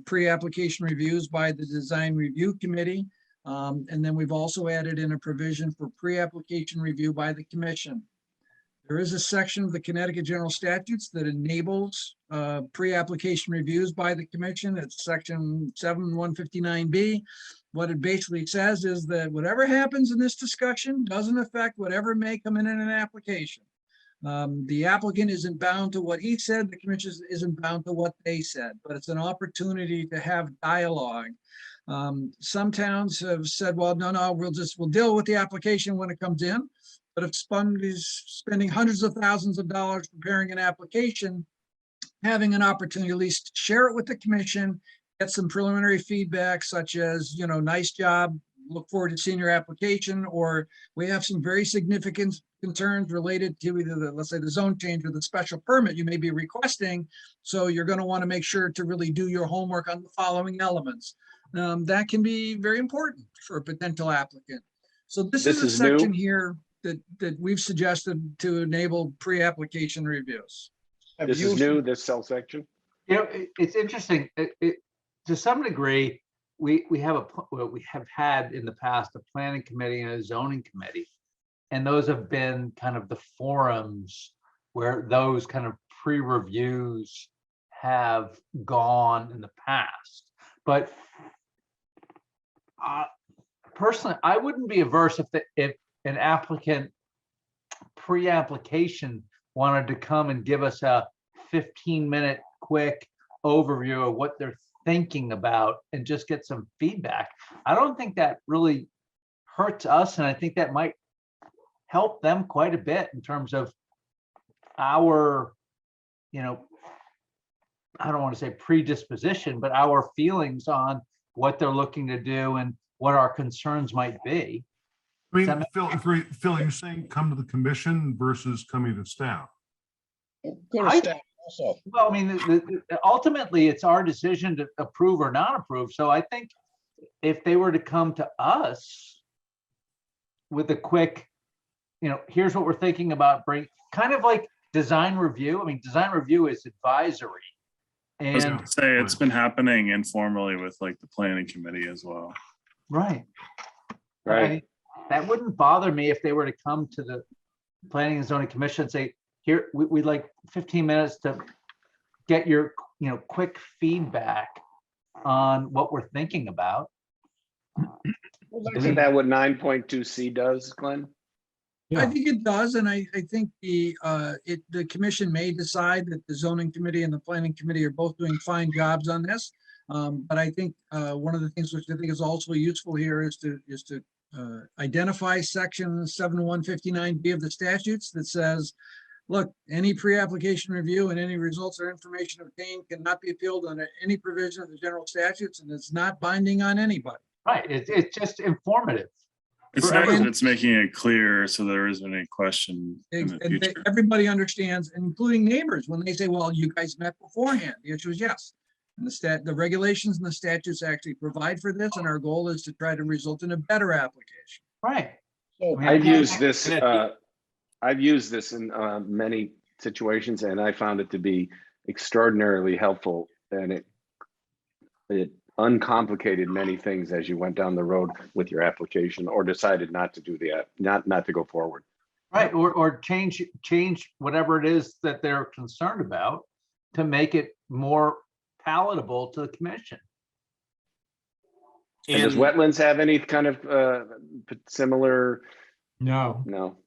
Pre-application reviews by the design review committee. And then we've also added in a provision for pre-application review by the commission. There is a section of the Connecticut General Statutes that enables pre-application reviews by the commission. It's section 7159B. What it basically says is that whatever happens in this discussion doesn't affect whatever may come in an application. The applicant isn't bound to what he said, the commission isn't bound to what they said, but it's an opportunity to have dialogue. Some towns have said, well, no, we'll deal with the application when it comes in. But if somebody's spending hundreds of thousands of dollars preparing an application, having an opportunity at least to share it with the commission, get some preliminary feedback such as, nice job, look forward to seeing your application, or we have some very significant concerns related to either let's say the zone change or the special permit you may be requesting. So you're going to want to make sure to really do your homework on the following elements. That can be very important for a potential applicant. So this is a section here that we've suggested to enable pre-application reviews. This is new, this cell section? It's interesting. To some degree, we have had in the past a planning committee and a zoning committee, and those have been kind of the forums where those kind of pre-reviews have gone in the past. But personally, I wouldn't be averse if an applicant pre-application wanted to come and give us a 15-minute quick overview of what they're thinking about and just get some feedback. I don't think that really hurts us, and I think that might help them quite a bit in terms of our, I don't want to say predisposition, but our feelings on what they're looking to do and what our concerns might be. I mean, Phil, you're saying come to the commission versus coming to staff? Go to staff also. Well, I mean, ultimately, it's our decision to approve or not approve. So I think if they were to come to us with a quick, here's what we're thinking about, kind of like design review. I mean, design review is advisory. I was And gonna say it's been happening informally with like the planning committee as well. right. That wouldn't bother me if they were to come to the Planning and Zoning Commission and say, here, we'd like 15 minutes to get your, quick feedback on what we're thinking about. Isn't that what 9.2C does, Glenn? Yeah. I think it does, and I think the commission may decide that the zoning committee and the planning committee are both doing fine jobs on this. But I think one of the things which I think is also useful here is to identify section 7159B of the statutes that says, look, any pre-application review and any results or information obtained cannot be appealed under any provision of the general statutes, and it's not binding on anybody. Right. It's just informative. It's nice that it's making it clear so there isn't any question in the future. Everybody understands, including neighbors, when they say, well, you guys met beforehand. The answer is yes. And the regulations and the statutes actually provide for this, and our goal is to try to result in a better application. Right. So mean, I've Yeah. used this, And at I've used this in many situations, and I found it to be extraordinarily helpful, and it uncomplicated many things as you went down the road with your application or decided not to do not to go forward. Right, or change whatever it is that they're concerned about to make it more palatable to the commission. And does wetlands have any kind of similar? No, No.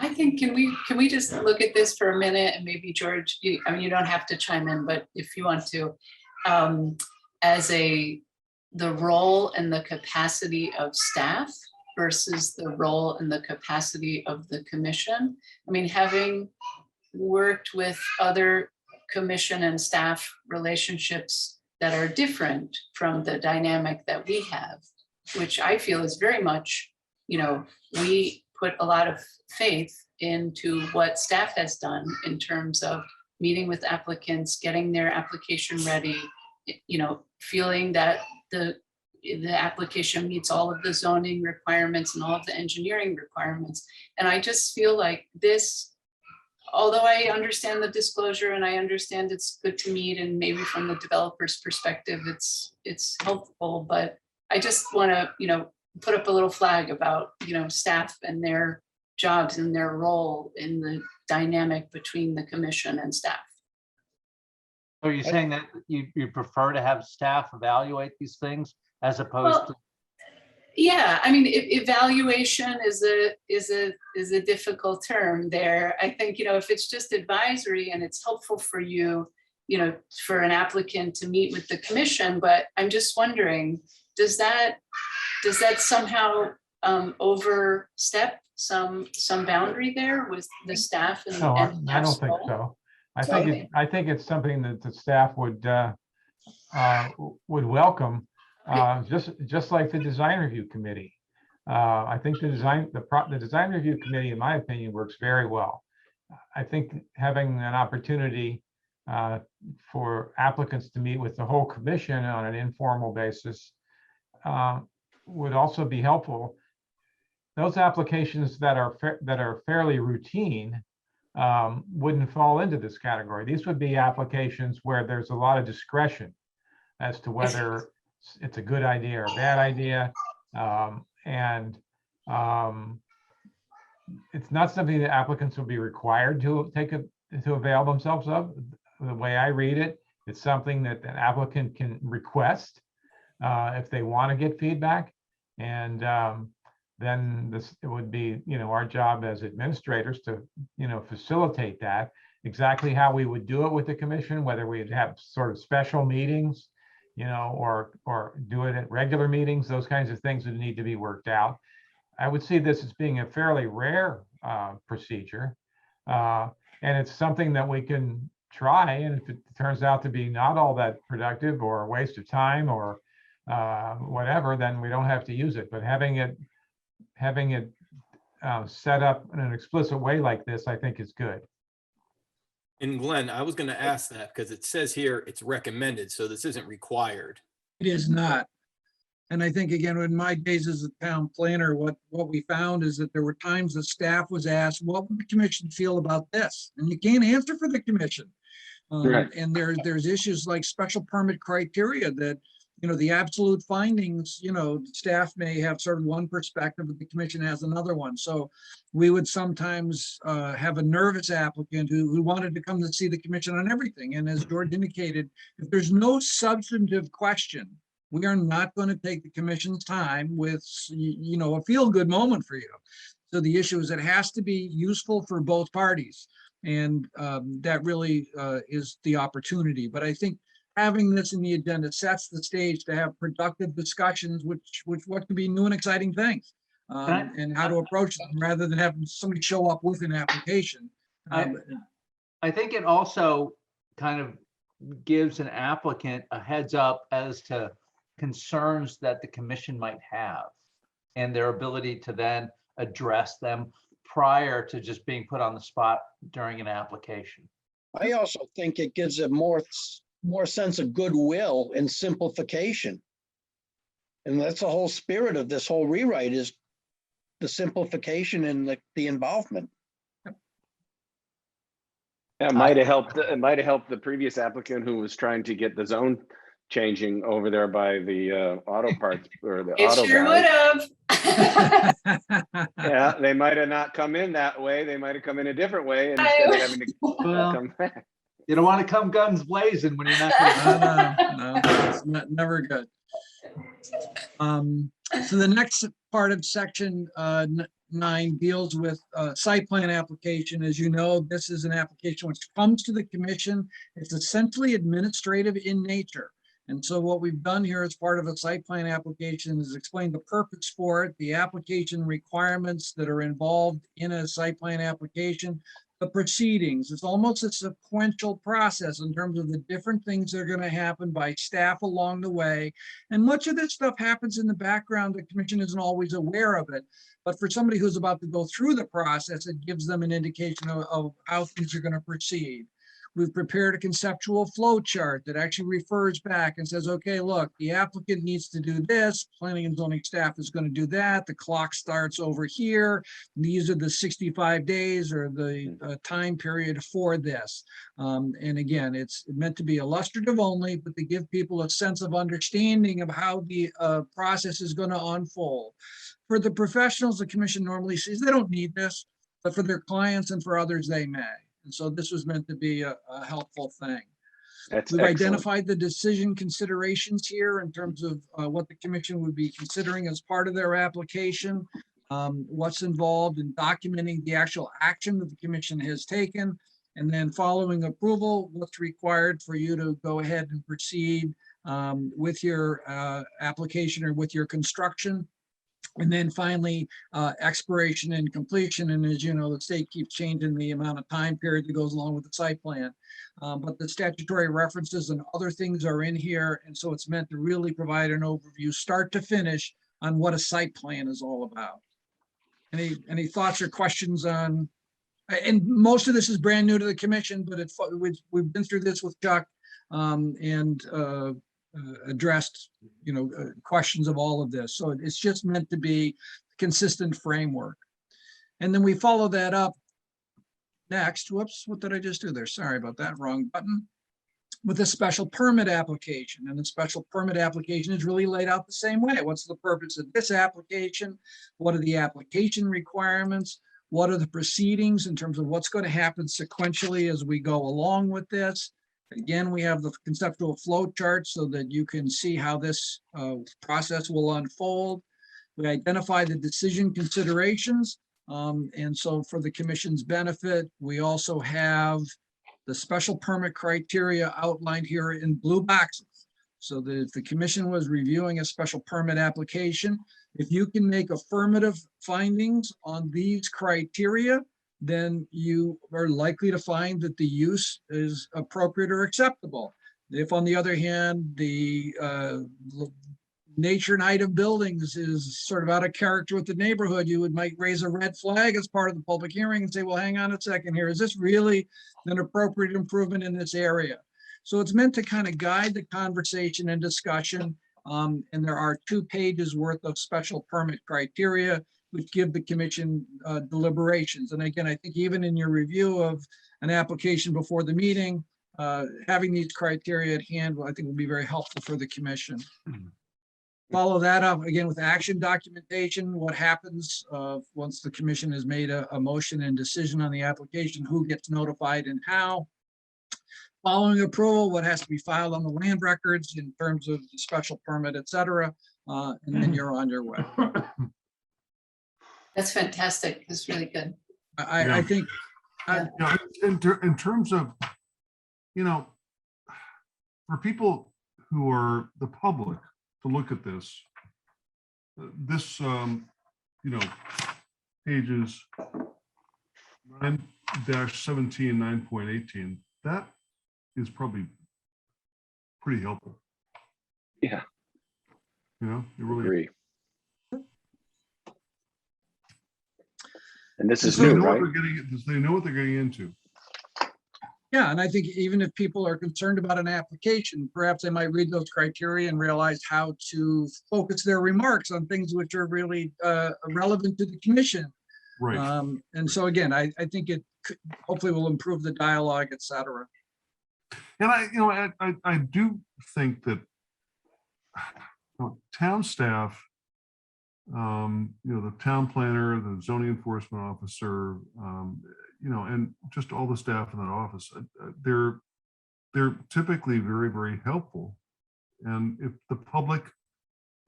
I think, can we just look at this for a minute, and maybe George, I mean, you don't have to chime in, but if you want to, as the role and the capacity of staff versus the role and the capacity of the commission. I mean, having worked with other commission and staff relationships that are different from the dynamic that we have, which I feel is very much, we put a lot of faith into what staff has done in terms of meeting with applicants, getting their application ready, feeling that the application meets all of the zoning requirements and all of the engineering requirements. And I just feel like this, although I understand the disclosure and I understand it's good to meet, and maybe from the developer's perspective, it's helpful, but I just want to, put up a little flag about, staff and their jobs and their role in the dynamic between the commission and staff. Are you saying that you prefer to have staff evaluate these things as opposed to? Yeah, I mean, evaluation is a difficult term there. I think, if it's just advisory and it's helpful for you, for an applicant to meet with the commission, but I'm just wondering, does that somehow overstep some boundary there with the staff and no, I don't staff's think role? so. I think it's something that the staff would welcome, just like the design review committee. I think the design review committee, in my opinion, works very well. I think having an opportunity for applicants to meet with the whole commission on an informal basis would also be helpful. Those applications that are fairly routine wouldn't fall into this category. These would be applications where there's a lot of discretion as to whether it's a good idea or a bad idea. It's not something that applicants will be required to avail themselves of. The way I read it, it's something that an applicant can request if they want to get feedback. And then it would be, our job as administrators to, facilitate that. Exactly how we would do it with the commission, whether we'd have sort of special meetings, or do it at regular meetings, those kinds of things would need to be worked out. I would see this as being a fairly rare procedure. And it's something that we can try. And if it turns out to be not all that productive or a waste of time or whatever, then we don't have to use it. But having it set up in an explicit way like this, I think is good. And Glenn, I was going to ask that because it says here it's recommended, so this isn't required. It is not. And I think, again, in my days as a town planner, what we found is that there were times that staff was asked, what would the commission feel about this? And you can't answer for the commission. Right. And there's issues like special permit criteria that, the absolute findings, staff may have sort of one perspective, but the commission has another one. So we would sometimes have a nervous applicant who wanted to come to see the commission on everything. And as George indicated, if there's no substantive question, we are not going to take the commission's time with, a feel-good moment for you. So the issue is it has to be useful for both parties. And that really is the opportunity. But I think having this in the agenda sets the stage to have productive discussions, which what could be new and exciting things, and how to approach them rather than having somebody show up with an application. I think it also kind of gives an applicant a heads up as to concerns that the commission might have and their ability to then address them prior to just being put on the spot during an application. I also think it gives a more more sense of goodwill and simplification. And that's the whole spirit of this whole rewrite, is the simplification and the involvement. It might have helped, it might have helped the previous applicant who was trying to get the zone changing over there by the auto parts or the It auto sure valley. would have. Yeah, they might have not come in that way. They might have come in a different way instead of having to Well, come back. you don't want to come guns blazing when you're not gonna. No, it's never good. So the next part of section 9 deals with site plan application. As you know, this is an application which comes to the commission. It's essentially administrative in nature. And so what we've done here as part of a site plan application is explain the purpose for it, the application requirements that are involved in a site plan application, the proceedings. It's almost a sequential process in terms of the different things that are going to happen by staff along the way. And much of this stuff happens in the background. The commission isn't always aware of it. But for somebody who's about to go through the process, it gives them an indication of how things are going to proceed. We've prepared a conceptual flow chart that actually refers back and says, okay, look, the applicant needs to do this, planning and zoning staff is going to do that, the clock starts over here, these are the 65 days or the time period for this. And again, it's meant to be illustrative only, but to give people a sense of understanding of how the process is going to unfold. For the professionals, the commission normally sees they don't need this, but for their clients and for others, they may. And so this was meant to be a helpful thing. That's We've excellent. identified the decision considerations here in terms of what the commission would be considering as part of their application, what's involved in documenting the actual action that the commission has taken, and then following approval, what's required for you to go ahead and proceed with your application or with your construction. And then finally, expiration and completion. And as you know, the state keeps changing the amount of time period that goes along with the site plan. But the statutory references and other things are in here. And so it's meant to really provide an overview, start to finish, on what a site plan is all about. Any thoughts or questions on, and most of this is brand new to the commission, but we've been through this with Chuck and addressed, questions of all of this. So it's just meant to be a consistent framework. And then we follow that up next. Whoops, what did I just do there? Sorry about that, wrong button. With a special permit application. And the special permit application is really laid out the same way. What's the purpose of this application? What are the application requirements? What are the proceedings in terms of what's going to happen sequentially as we go along with this? Again, we have the conceptual flow chart so that you can see how this process will unfold. We identify the decision considerations. And so for the commission's benefit, we also have the special permit criteria outlined here in blue boxes. So that if the commission was reviewing a special permit application, if you can make affirmative findings on these criteria, then you are likely to find that the use is appropriate or acceptable. If, on the other hand, the nature and height of buildings is sort of out of character with the neighborhood, you might raise a red flag as part of the public hearing and say, well, hang on a second here. Is this really an appropriate improvement in this area? So it's meant to kind of guide the conversation and discussion. And there are 2 pages worth of special permit criteria which give the commission deliberations. And again, I think even in your review of an application before the meeting, having these criteria at hand, I think will be very helpful for the commission. Follow that up again with action documentation. What happens once the commission has made a motion and decision on the application, who gets notified and how. Following approval, what has to be filed on the land records in terms of the special permit, et cetera, and then you're on your way. That's fantastic. It's really good. I think. Yeah, in terms of, for people who are the public to look at this, pages 9-17 and 9.18, that is probably pretty helpful. Yeah. It really Agree. And this is They new, know what right? they're getting, they know what they're getting into. Yeah, and I think even if people are concerned about an application, perhaps they might read those criteria and realize how to focus their remarks on things which are really relevant to the commission. Right. And so again, I think it hopefully will improve the dialogue, et cetera. And I do think that town staff, the town planner, the zoning enforcement officer, and just all the staff in that office, they're typically very, very helpful. And if the public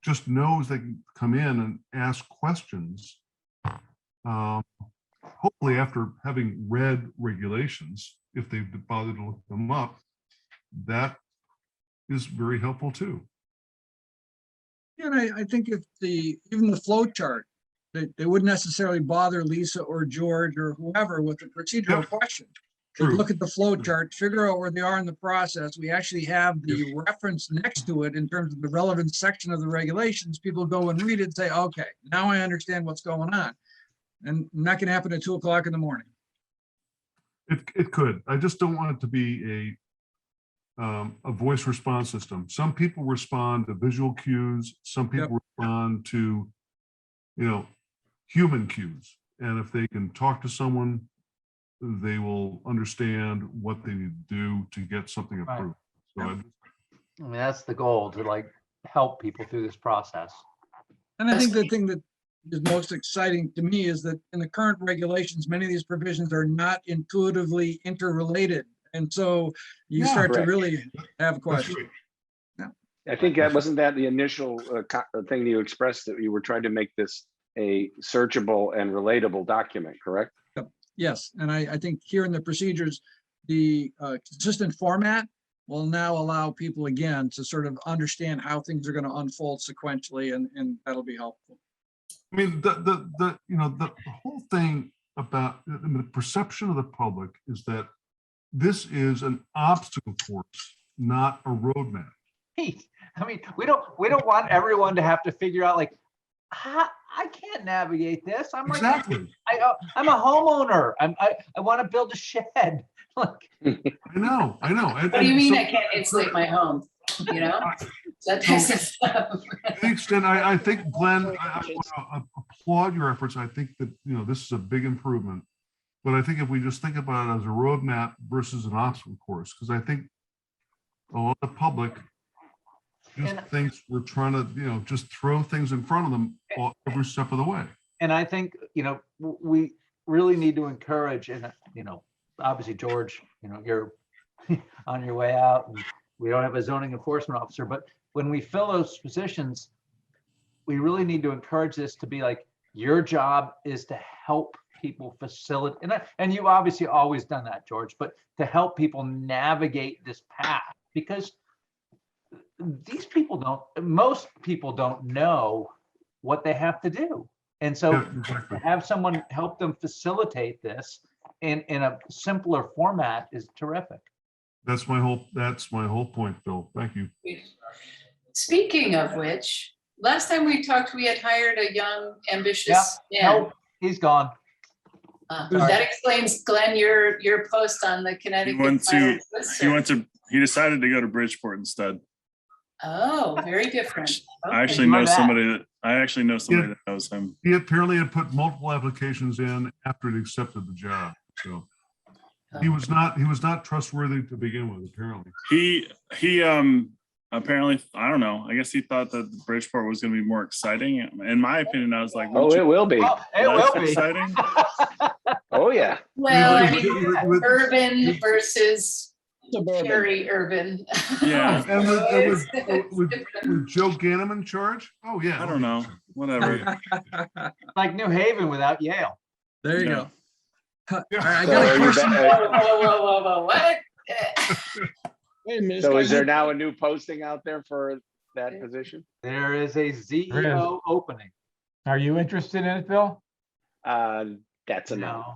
just knows they can come in and ask questions, hopefully after having read regulations, if they've bothered to look them up, that is very helpful too. And I think if even the flow chart, they wouldn't necessarily bother Lisa or George or whoever with a procedural question. They True. look at the flow chart, figure out where they are in the process. We actually have the reference next to it in terms of the relevant section of the regulations. People go and read it and say, okay, now I understand what's going on. And that can happen at 2 o'clock in the morning. It could. I just don't want it to be a voice response system. Some people respond to visual cues. Some people respond to, human cues. And if they can talk to someone, they will understand what they need to do to get something approved. So I mean, that's the goal, to help people through this process. And I think the thing that is most exciting to me is that in the current regulations, many of these provisions are not intuitively interrelated. And so you start to really have questions. I think that wasn't that the initial thing you expressed, that you were trying to make this a searchable and relatable document, correct? Yes, and I think here in the procedures, the consistent format will now allow people again to sort of understand how things are going to unfold sequentially, and that'll be helpful. I mean, the whole thing about the perception of the public is that this is an obstacle course, not a roadmap. I mean, we don't want everyone to have to figure out I can't navigate this. I'm Exactly. I'm a homeowner. I want to build a shed. I know. What do you mean I can't insulate my home? That type of stuff. To the extent, I think, Glenn, I want to applaud your efforts. I think that, this is a big improvement. But I think if we just think about it as a roadmap versus an obstacle course, because I think a lot of the public just thinks we're trying to, just throw things in front of them every step of the way. And I think, we really need to encourage, and, obviously, George, you're on your way out, and we don't have a zoning enforcement officer, but when we fill those positions, we really need to encourage this to be your job is to help people facilitate, and you've obviously always done that, George, but to help people navigate this path, because most people don't know what they have to do. And so to have someone help them facilitate this in a simpler format is terrific. That's my whole point, Phil. Thank you. Speaking of which, last time we talked, we had hired a young, ambitious man. Nope, he's gone. That explains, Glenn, your post on the Connecticut. He decided to go to Bridgeport instead. Oh, very different. Okay. I actually know somebody that knows him. He apparently had put multiple applications in after he accepted the job. So he was not trustworthy to begin with, apparently. He apparently, I don't know. I guess he thought that Bridgeport was going to be more exciting. In my opinion, I was like, oh, it will be. It will be exciting. Oh yeah. Well, I mean, urban versus very urban. Yeah. And with Joe Ganem in charge? Oh yeah. I don't know. Whatever. like New Haven without Yale. There you go. I So got a question. Whoa, what? Wait a minute. So is there now a new posting out there for that position? There is a CEO opening. Are you interested in it, Bill? That's a no.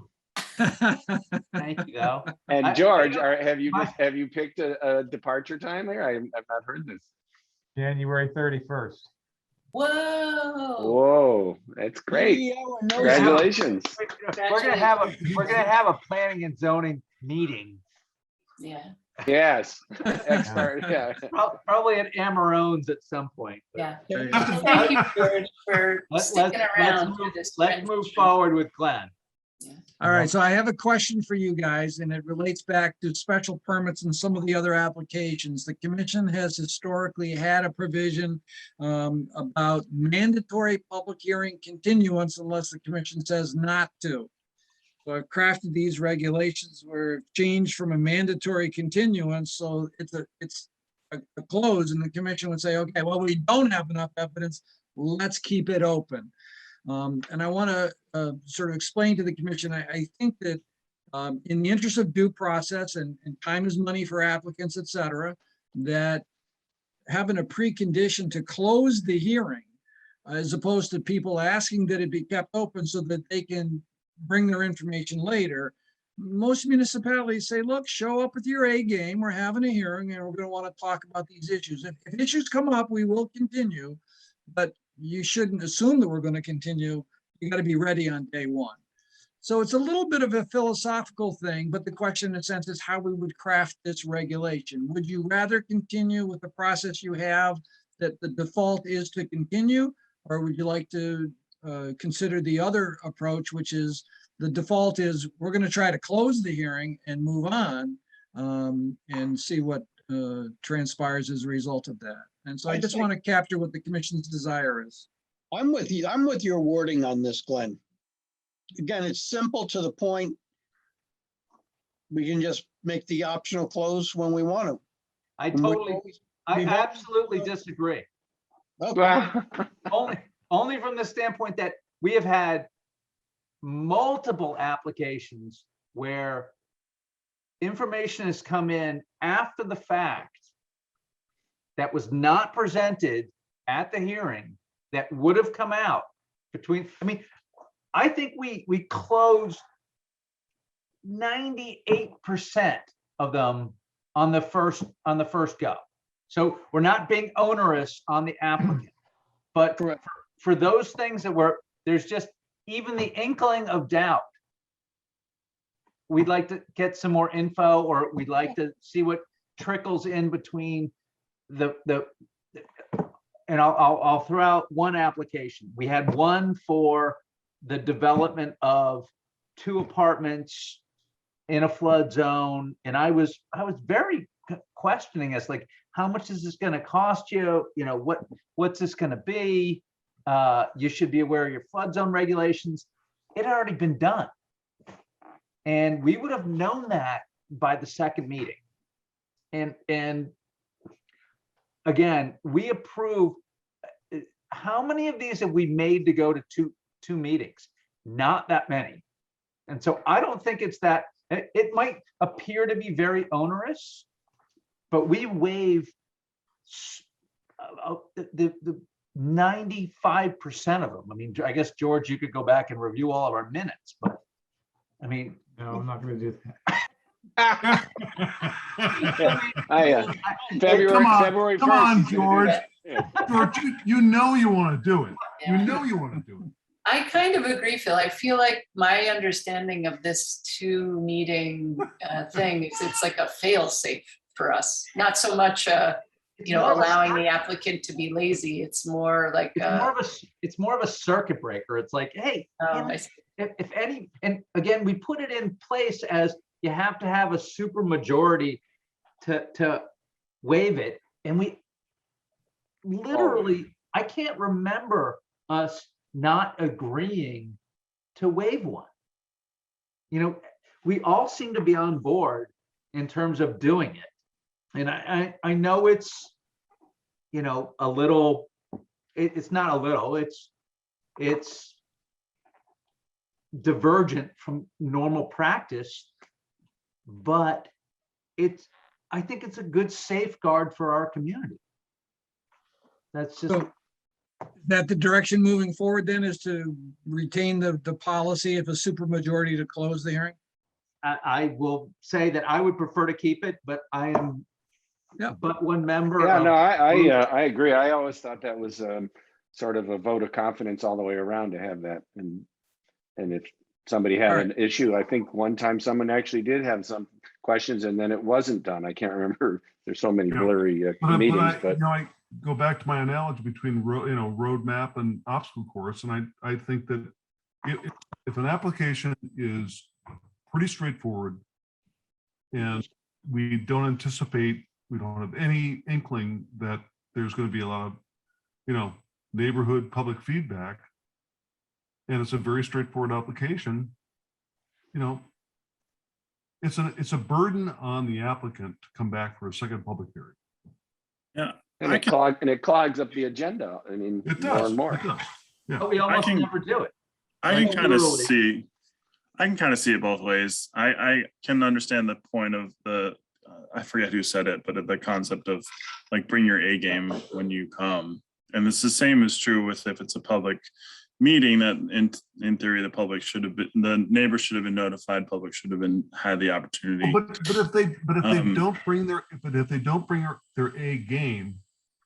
Thank you, though. And George, have you picked a departure time there? I've not heard this. January 31st. Whoa. Whoa, that's great. Congratulations. We're gonna have a planning and zoning meeting Yeah, Yes. Expert, yeah. Probably at Amarone's at some point. but yeah. There you So go. thank you, George, for sticking around through this. Let's move transition. forward with Glenn. All right, so I have a question for you guys, and it relates back to special permits and some of the other applications. The commission has historically had a provision about mandatory public hearing continuance unless the commission says not to. So I've crafted these regulations where changed from a mandatory continuance, so it's a close, and the commission would say, okay, well, we don't have enough evidence, let's keep it open. And I want to sort of explain to the commission, I think that in the interest of due process and time is money for applicants, et cetera, that having a precondition to close the hearing as opposed to people asking that it be kept open so that they can bring their information later. Most municipalities say, look, show up with your A game. We're having a hearing and we're going to want to talk about these issues. If issues come up, we will continue, but you shouldn't assume that we're going to continue. You got to be ready on day one. So it's a little bit of a philosophical thing, but the question in a sense is how we would craft this regulation. Would you rather continue with the process you have that the default is to continue, or would you like to consider the other approach, which is the default is we're going to try to close the hearing and move on and see what transpires as a result of that. And so I just want to capture what the commission's desire is. I'm with you. I'm with your wording on this, Glenn. Again, it's simple to the point. We can just make the optional close when we want to. I And we've absolutely disagree. Okay. Only from the standpoint that we have had multiple applications where information has come in after the fact that was not presented at the hearing that would have come out between, I think we closed 98% of them on the first go. So we're not being onerous on the applicant, but for those things that there's just even the inkling of doubt, we'd like to get some more info, or we'd like to see what trickles in between and I'll throw out one application. We had one for the development of 2 apartments in a flood zone, and I was very questioning us, like, how much is this going to cost you? You know, what's this going to be? You should be aware of your flood zone regulations. It had already been done, and we would have known that by the second meeting. And again, we approve. How many of these have we made to go to two meetings? Not that many. And so I don't think it's that. It might appear to be very onerous, but we waive the 95% of them. I mean, I guess, George, you could go back and review all of our minutes, but I mean. No, I'm not going to do that. February 1st. Come on, George. Yeah. George, you know you want to do it. You know you want to do it. I kind of agree, Phil. I feel like my understanding of this 2 meeting thing is it's like a fail safe for us. Not so much, allowing the applicant to be lazy. It's more like it's more of a circuit breaker. It's like, hey, if any, and again, we put it in place as you have to have a super majority to waive it, and we literally, I can't remember us not agreeing to waive one. You know, we all seem to be on board in terms of doing it. And I know it's, a little, it's not a little, it's divergent from normal practice, but I think it's a good safeguard for our community. That's just. So that the direction moving forward then is to retain the policy of a supermajority to close the hearing? I will say that I would prefer to keep it, but I am but one member. Yeah, no, I agree. I always thought that was sort of a vote of confidence all the way around to have that. And if somebody had an issue, I think one time someone actually did have some questions and then it wasn't done. I can't remember. There's so many Yeah. blurry meetings, but I go back to my analogy between roadmap and obstacle course, and I think that if an application is pretty straightforward and we don't have any inkling that there's going to be a lot of, neighborhood public feedback, and it's a very straightforward application, it's a burden on the applicant to come back for a second public hearing. Yeah. and I it clogs up the agenda. I mean, It more does. and more. It does. Yeah. But we almost can- never do it. I Like, can kind of literally. see, it both ways. I can understand the point of I forget who said it, but the concept of like bring your A game when you come. And it's the same is true with if it's a public meeting that in theory, the neighbor should have been notified, public should have had the opportunity. But if they Um, don't bring their A game,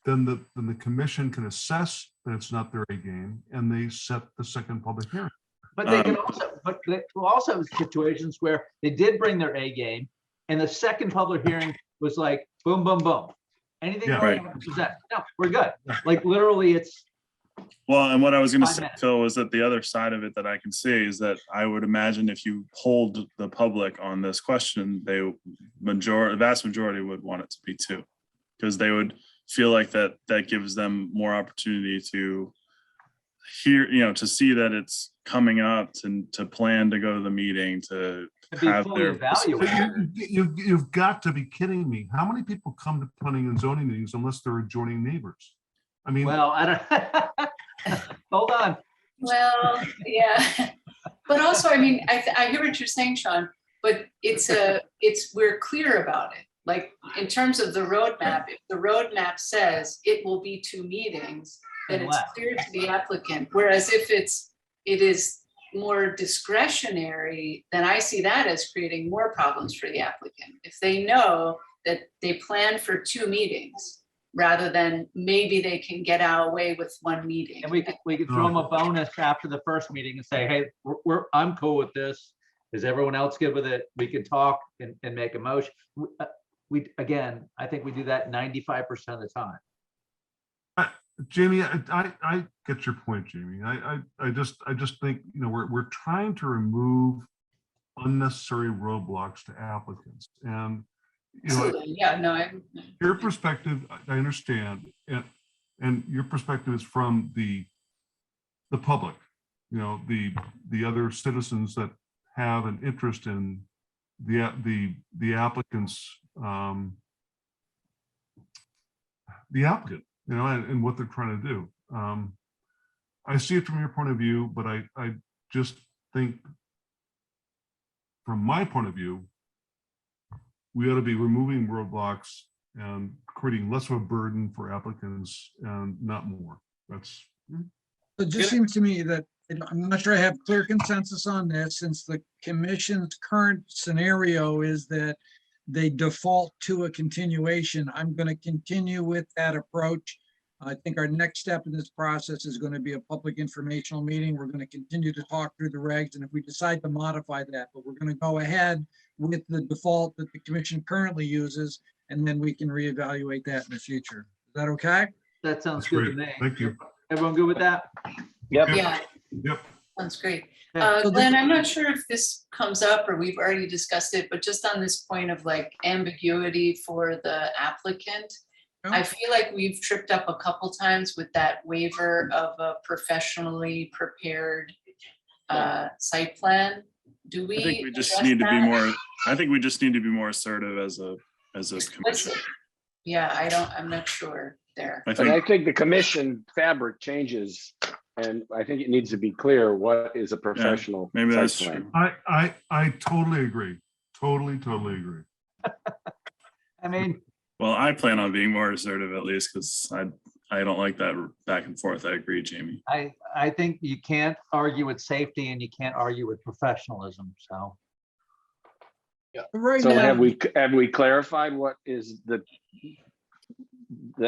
then the commission can assess that it's not their A game, and they set the second public hearing. But they can also have situations where they did bring their A game, and the second public hearing was like, boom, boom, boom. Anything Yeah. more you Right. want to present? No, we're good. Like literally, it's Well, and what I was going to 5 say, minutes. Phil, was that the other side of it that I can see is that I would imagine if you polled the public on this question, the vast majority would want it to be two, because they would feel like that gives them more opportunity to hear, to see that it's coming up, to plan to go to the meeting, to to be have fully their. evaluated. You've got to be kidding me. How many people come to planning and zoning meetings unless they're adjoining neighbors? I mean, Well, I don't, hold on. Well, yeah, but also, I mean, I hear what you're saying, Sean, but we're clear about it. Like, in terms of the roadmap, if the roadmap says it will be 2 meetings, then it's Unless. clear to the applicant, whereas if it is more discretionary, then I see that as creating more problems for the applicant. If they know that they plan for 2 meetings, rather than maybe they can get away with 1 meeting. And we could throw them a bonus after the first meeting and say, hey, I'm cool with this. Is everyone else good with it? We can talk and make a motion. Again, I think we do that 95% of the time. Jamie, I get your point, Jamie. I just think, we're trying to remove unnecessary roadblocks to applicants. And, Absolutely, yeah, no, your perspective, I understand. And your perspective is from the public, the other citizens that have an interest in the applicants, the applicant, and what they're trying to do. I see it from your point of view, but I just think from my point of view, we ought to be removing roadblocks and creating less of a burden for applicants and not more. That's. It just seems to me that, I'm not sure I have clear consensus on this, since the commission's current scenario is that they default to a continuation. I'm going to continue with that approach. I think our next step in this process is going to be a public informational meeting. We're going to continue to talk through the regs, and if we decide to modify that, but we're going to go ahead with the default that the commission currently uses, and then we can reevaluate that in the future. Is that okay? That sounds That's good to great. me. Thank you. Everyone good with that? Yep. yeah, Yep. sounds great. Yeah. Glenn, I'm not sure if this comes up or we've already discussed it, but just on this point of like ambiguity for the applicant, I feel like we've tripped up a couple times with that waiver of a professionally prepared site plan. Do we? I think we just address need to be that? more, I think we just need to be more assertive as a commission. Explicit. Yeah, I'm not sure there. I But I think, think the commission fabric changes, and I think it needs to be clear what is a professional maybe site that's plan. true. I totally agree. Totally agree. I mean, Well, I plan on being more assertive at least, because I don't like that back and forth. I agree, Jamie. I think you can't argue with safety and you can't argue with professionalism, so. Right So now, have we clarified what is the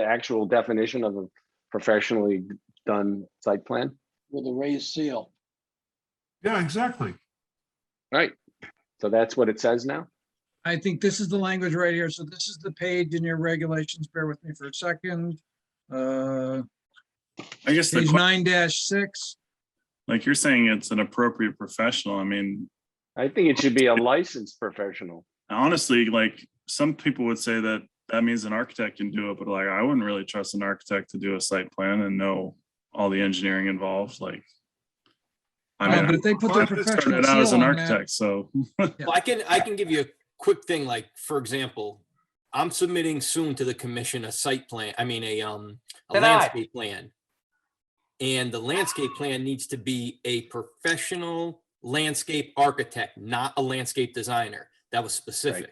actual definition of a professionally done site plan? With a raised seal. Yeah, exactly. Right. So that's what it says now? I think this is the language right here. So this is the page in your regulations. Bear with me for a second. I guess the, Page que- 9-6. like you're saying, it's an appropriate professional. I mean, I think it should be a licensed professional. honestly, like some people would say that that means an architect can do it, but like I wouldn't really trust an architect to do a site plan and know all the engineering involved. Like, I Well, mean, but if they put their I professional started out as seal an on that. architect, so Well, I can give you a quick thing, like, for example, I'm submitting soon to the commission a site plan, I mean, a landscape plan. And the landscape plan needs to be a professional landscape architect, not a landscape designer. That was specific.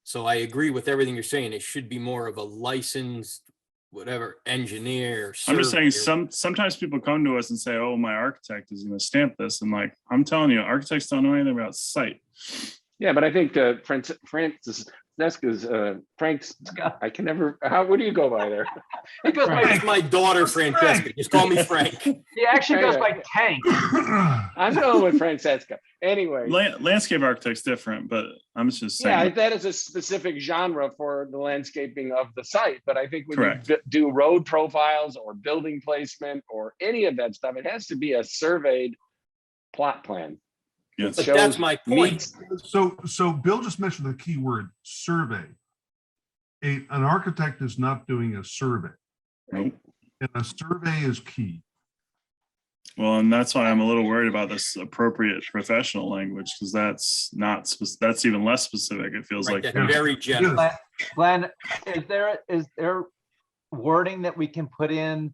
So I agree with everything you're saying. It should be more of a licensed, whatever, engineer. I'm just saying surveyor. sometimes people come to us and say, oh, my architect is going to stamp this. And like, I'm telling you, architects don't know anything about site. Yeah, but I think Frank's, I can never, what do you go by there? He goes by, It's my daughter, Francesca. Just call me Frank. he actually goes by Tank. I'm going with Francesca. Anyway, Landscape architect's different, but I'm just saying. yeah, that is a specific genre for the landscaping of the site. But I think when Correct. you do road profiles or building placement or any of that stuff, it has to be a surveyed plot plan. Yes. But Shows that's my point. meets- So Bill just mentioned the key word, survey. An architect is not doing a survey. Nope. And a survey is key. Well, and that's why I'm a little worried about this appropriate professional language, because that's not, that's even less specific. It feels Right, like. that's very general. Glenn, is there wording that we can put in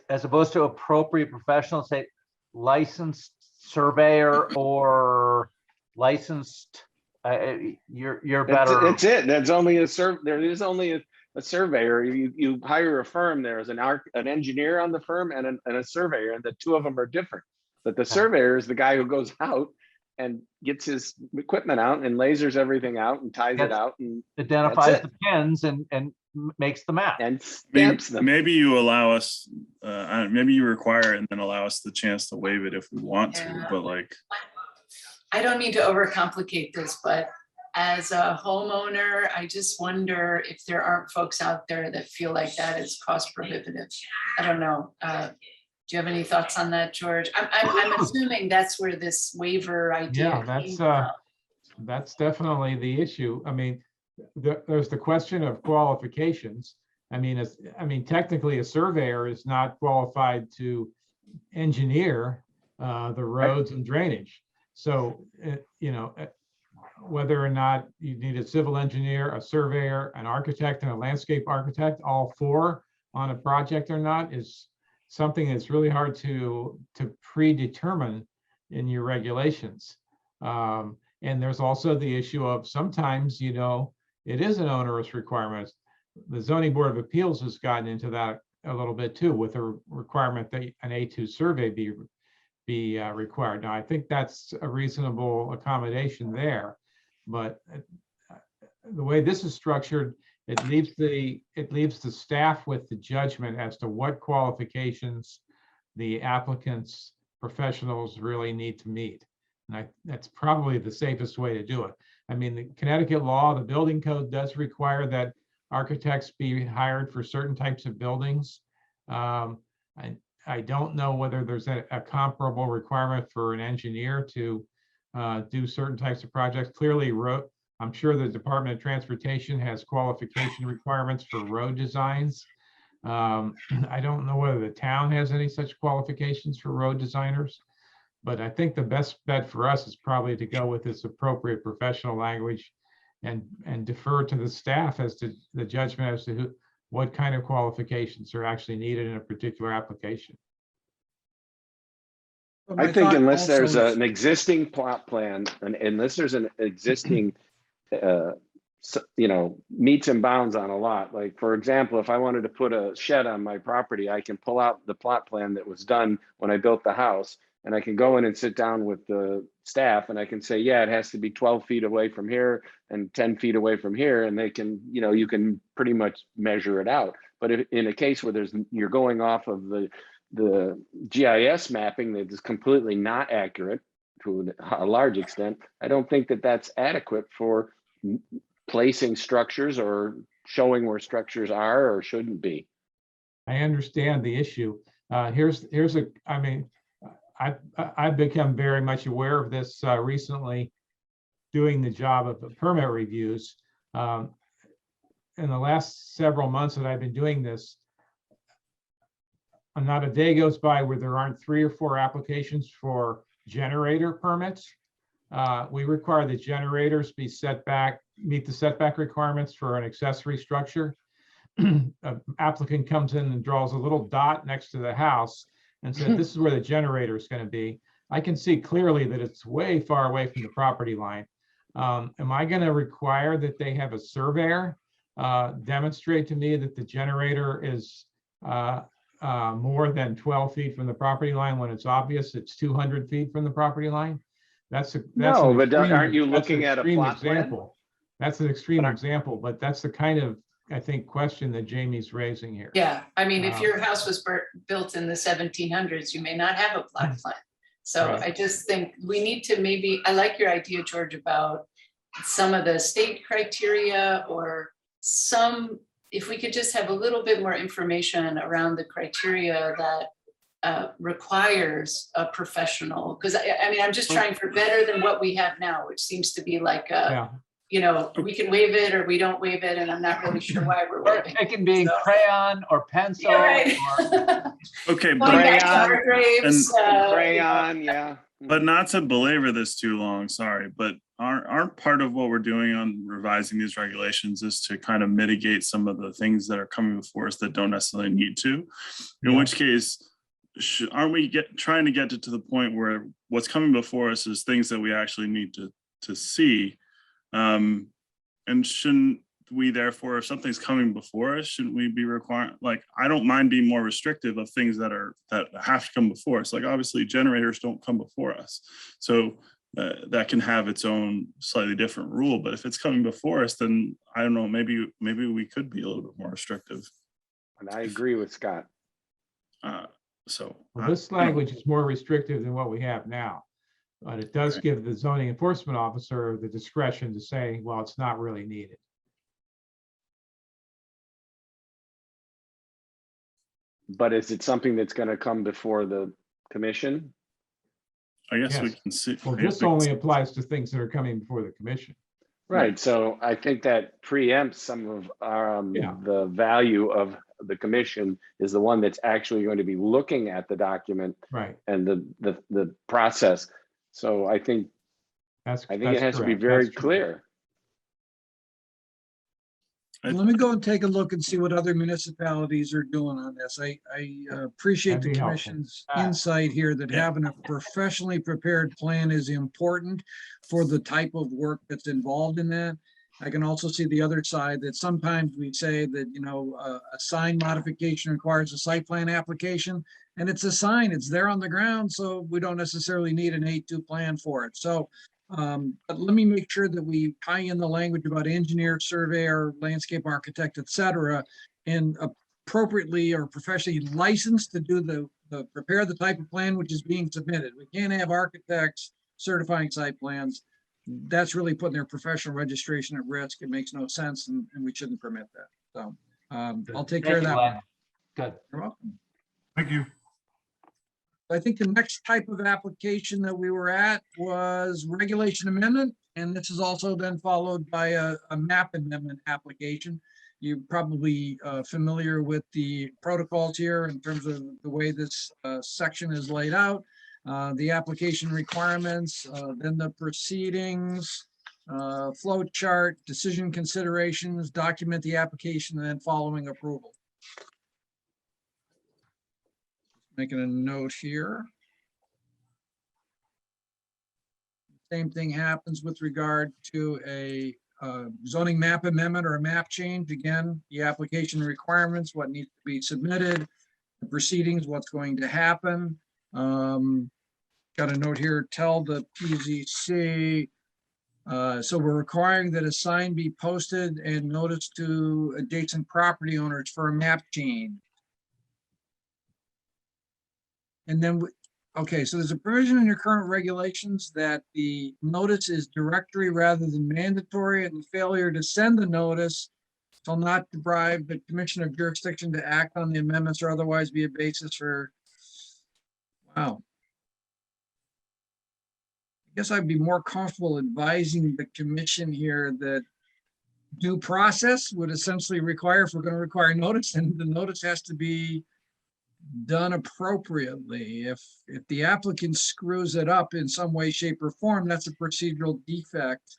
as opposed to appropriate professional, say licensed surveyor or licensed, you're better. That's it. That's only there is only a surveyor. You hire a firm, there's an engineer on the firm and a surveyor, and the two of them are different. But the surveyor is the guy who goes out and gets his equipment out and lasers everything out and ties it out and Identifies that's the pins and makes the map. and stamps them. Maybe you allow us, maybe you require it and then allow us the chance to waive it if we want to, Yeah. but like, I don't mean to overcomplicate this, but as a homeowner, I just wonder if there aren't folks out there that feel like that is cost prohibitive. I don't know. Do you have any thoughts on that, George? I'm assuming that's where this waiver idea Yeah, came from. that's definitely the issue. I mean, there's the question of qualifications. I mean, technically a surveyor is not qualified to engineer the roads and drainage. So, whether or not you need a civil engineer, a surveyor, an architect, and a landscape architect, all four on a project or not, is something that's really hard to predetermine in your regulations. And there's also the issue of sometimes, it is an onerous requirement. The Zoning Board of Appeals has gotten into that a little bit too, with a requirement that an A2 survey be required. Now, I think that's a reasonable accommodation there, but the way this is structured, it leaves the staff with the judgment as to what qualifications the applicants, professionals really need to meet. And that's probably the safest way to do it. I mean, the Connecticut law, the building code does require that architects be hired for certain types of buildings. I don't know whether there's a comparable requirement for an engineer to do certain types of projects. Clearly, I'm sure the Department of Transportation has qualification requirements for road designs. I don't know whether the town has any such qualifications for road designers, but I think the best bet for us is probably to go with this appropriate professional language and defer to the staff as to the judgment as to what kind of qualifications are actually needed in a particular application. I think unless there's an existing plot plan and unless there's an existing, meets and bounds on a lot. Like, for example, if I wanted to put a shed on my property, I can pull out the plot plan that was done when I built the house, and I can go in and sit down with the staff and I can say, yeah, it has to be 12 feet away from here and 10 feet away from here. And they can, you can pretty much measure it out. But if in a case where you're going off of the GIS mapping that is completely not accurate, to a large extent, I don't think that that's adequate for placing structures or showing where structures are or shouldn't be. I understand the issue. I mean, I've become very much aware of this recently, doing the job of the permit reviews. In the last several months that I've been doing this, not a day goes by where there aren't 3 or 4 applications for generator permits. We require that generators be meet the setback requirements for an accessory structure. An applicant comes in and draws a little dot next to the house and said, this is where the generator is going to be. I can see clearly that it's way far away from the property line. Am I going to require that they have a surveyor demonstrate to me that the generator is more than 12 feet from the property line when it's obvious it's 200 feet from the property line? No, but aren't you looking at a plot plan? Example. That's an extreme example, but that's the kind of, I think, question that Jamie's raising here. Yeah, I mean, if your house was built in the 1700s, you may not have a plot plan. So Right. I just think we need to maybe, I like your idea, George, about some of the state criteria or if we could just have a little bit more information around the criteria that requires a professional, because I mean, I'm just trying for better than what we have now, which seems to be like you know, we can waive it or we don't waive it, and I'm not really sure why we're waiving. It can be crayon or pencil. Yeah, right. Okay, Going but back to Hargraves, Crayon, yeah. But not to belabor this too long, sorry, but aren't part of what we're doing on revising these regulations is to kind of mitigate some of the things that are coming before us that don't necessarily need to, in which case, aren't we trying to get to the point where what's coming before us is things that we actually need to see? And shouldn't we therefore, if something's coming before us, shouldn't we be requiring, like, I don't mind being more restrictive of things that have to come before us. Like, obviously generators don't come before us. So that can have its own slightly different rule, but if it's coming before us, then I don't know, maybe we could be a little bit more restrictive. And I agree with Scott. This language is more restrictive than what we have now. But it does give the zoning enforcement officer the discretion to say, well, it's not really needed. But is it something that's going to come before the commission? I guess Yes. we can see. Well, this only applies to things that are coming before the commission. Right. So I think that preempts some of the value of the commission is the one that's actually going to be looking at the document and the process. So I think it has to be very clear. Let me go and take a look and see what other municipalities are doing on this. I appreciate the That'd be helpful. commission's insight here that having a professionally prepared plan is important for the type of work that's involved in that. I can also see the other side that sometimes we say that, you know, a sign modification requires a site plan application, and it's a sign, it's there on the ground, so we don't necessarily need an 8-2 plan for it. So, but let me make sure that we tie in the language about engineer, surveyor, landscape architect, et cetera, and appropriately or professionally licensed to do the prepare the type of plan which is being submitted. We can't have architects certifying site plans. That's really putting their professional registration at risk. It makes no sense, and we shouldn't permit that. So I'll take care of that one. Good. You're welcome. Thank you. I think the next type of application that we were at was regulation amendment, and this is also then followed by a map amendment application. You're probably familiar with the protocols here in terms of the way this section is laid out. The application requirements, then the proceedings, flow chart, decision considerations, document the application, and then following approval. Making a note here. Same thing happens with regard to a zoning map amendment or a map change. Again, the application requirements, what needs to be submitted, the proceedings, what's going to happen. Got a note here, tell the PZC. So we're requiring that a sign be posted and notice to adjacent property owners for a map change. And then Okay, so there's a provision in your current regulations that the notice is directory rather than mandatory, and the failure to send the notice shall not deprive the commission of jurisdiction to act on the amendments or otherwise be a basis for, wow. I guess I'd be more comfortable advising the commission here that due process would essentially require, if we're going to require notice, and the notice has to be done appropriately. If the applicant screws it up in some way, shape, or form, that's a procedural defect.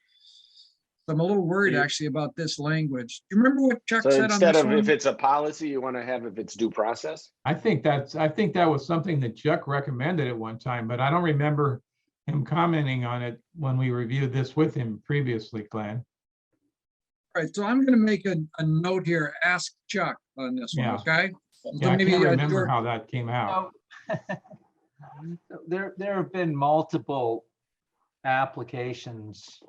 So I'm a little worried Yeah. actually about this language. Do you remember what Chuck So said on instead this of if one? it's a policy, you want to have if it's due process? I think that was something that Chuck recommended at one time, but I don't remember him commenting on it when we reviewed this with him previously, Glenn. All right, so I'm going to make a note here, ask Chuck on this one, Yeah. okay? So Yeah, I maybe, can't remember George- how that came out. There have been multiple applications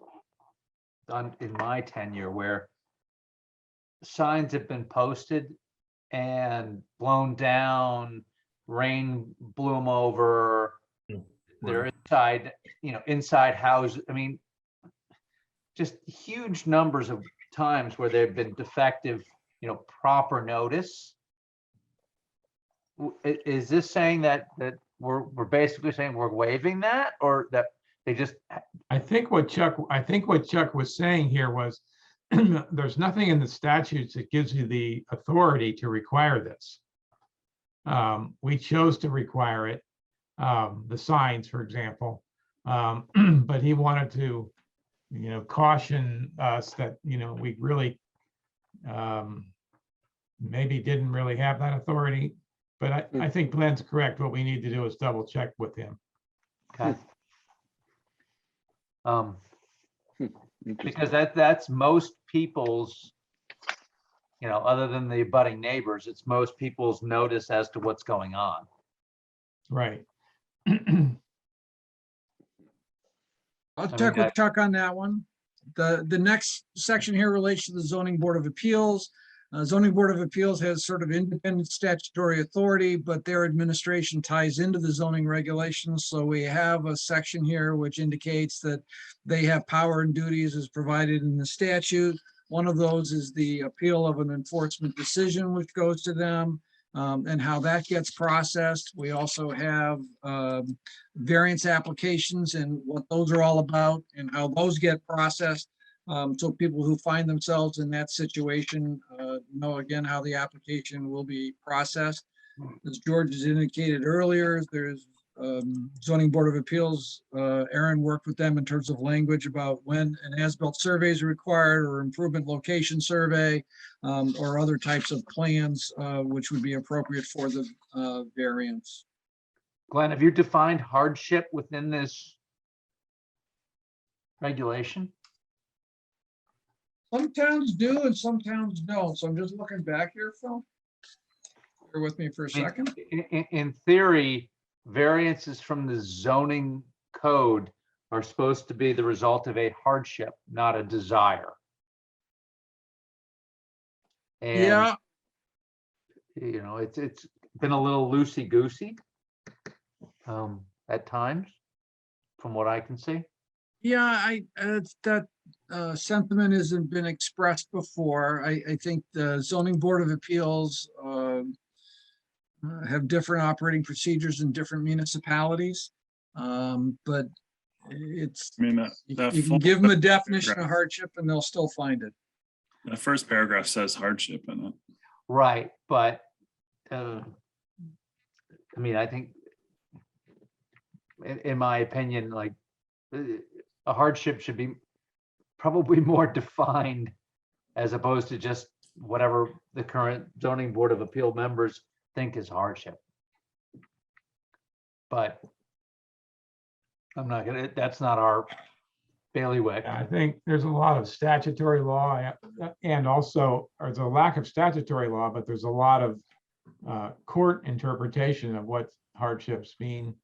done in my tenure where signs have been posted and blown down, rain blew them over. They're inside, inside houses. I mean, just huge numbers of times where they've been defective, proper notice. Is this saying that we're basically saying we're waiving that, or that they just? I think what Chuck was saying here was there's nothing in the statutes that gives you the authority to require this. We chose to require it, the signs, for example, but he wanted to, caution us that, we really maybe didn't really have that authority. But I think Glenn's correct. What we need to do is double check with him. Okay. Because that's most people's, other than the abutting neighbors, it's most people's notice as to what's going on. Right. I'll check with Chuck on that one. The next section here relates to the Zoning Board of Appeals. Zoning Board of Appeals has sort of independent statutory authority, but their administration ties into the zoning regulations. So we have a section here which indicates that they have power and duties as provided in the statute. One of those is the appeal of an enforcement decision, which goes to them, and how that gets processed. We also have variance applications and what those are all about and how those get processed. So people who find themselves in that situation know again how the application will be processed. As George has indicated earlier, there's Zoning Board of Appeals. Aaron worked with them in terms of language about when an as-built survey is required or improvement location survey or other types of plans which would be appropriate for the variance. Glenn, have you defined hardship within this regulation? Some towns do and some towns don't. So I'm just looking back here, Phil. Bear with me for a second. In theory, variances from the zoning code are supposed to be the result of a hardship, not a desire. And, Yeah, it's been a little loosey-goosey at times, from what I can see. yeah, that sentiment hasn't been expressed before. I think the Zoning Board of Appeals have different operating procedures in different municipalities. But it's, I mean, you that can full give them a definition of paragraph. hardship and they'll still find it. The first paragraph says hardship in it. Right, but I think in my opinion, like a hardship should be probably more defined as opposed to just whatever the current zoning board of appeal members think is hardship. But I'm not gonna, that's not our bailiwick. I think there's a lot of statutory law and also there's a lack of statutory law, but there's a lot of court interpretation of what hardships mean.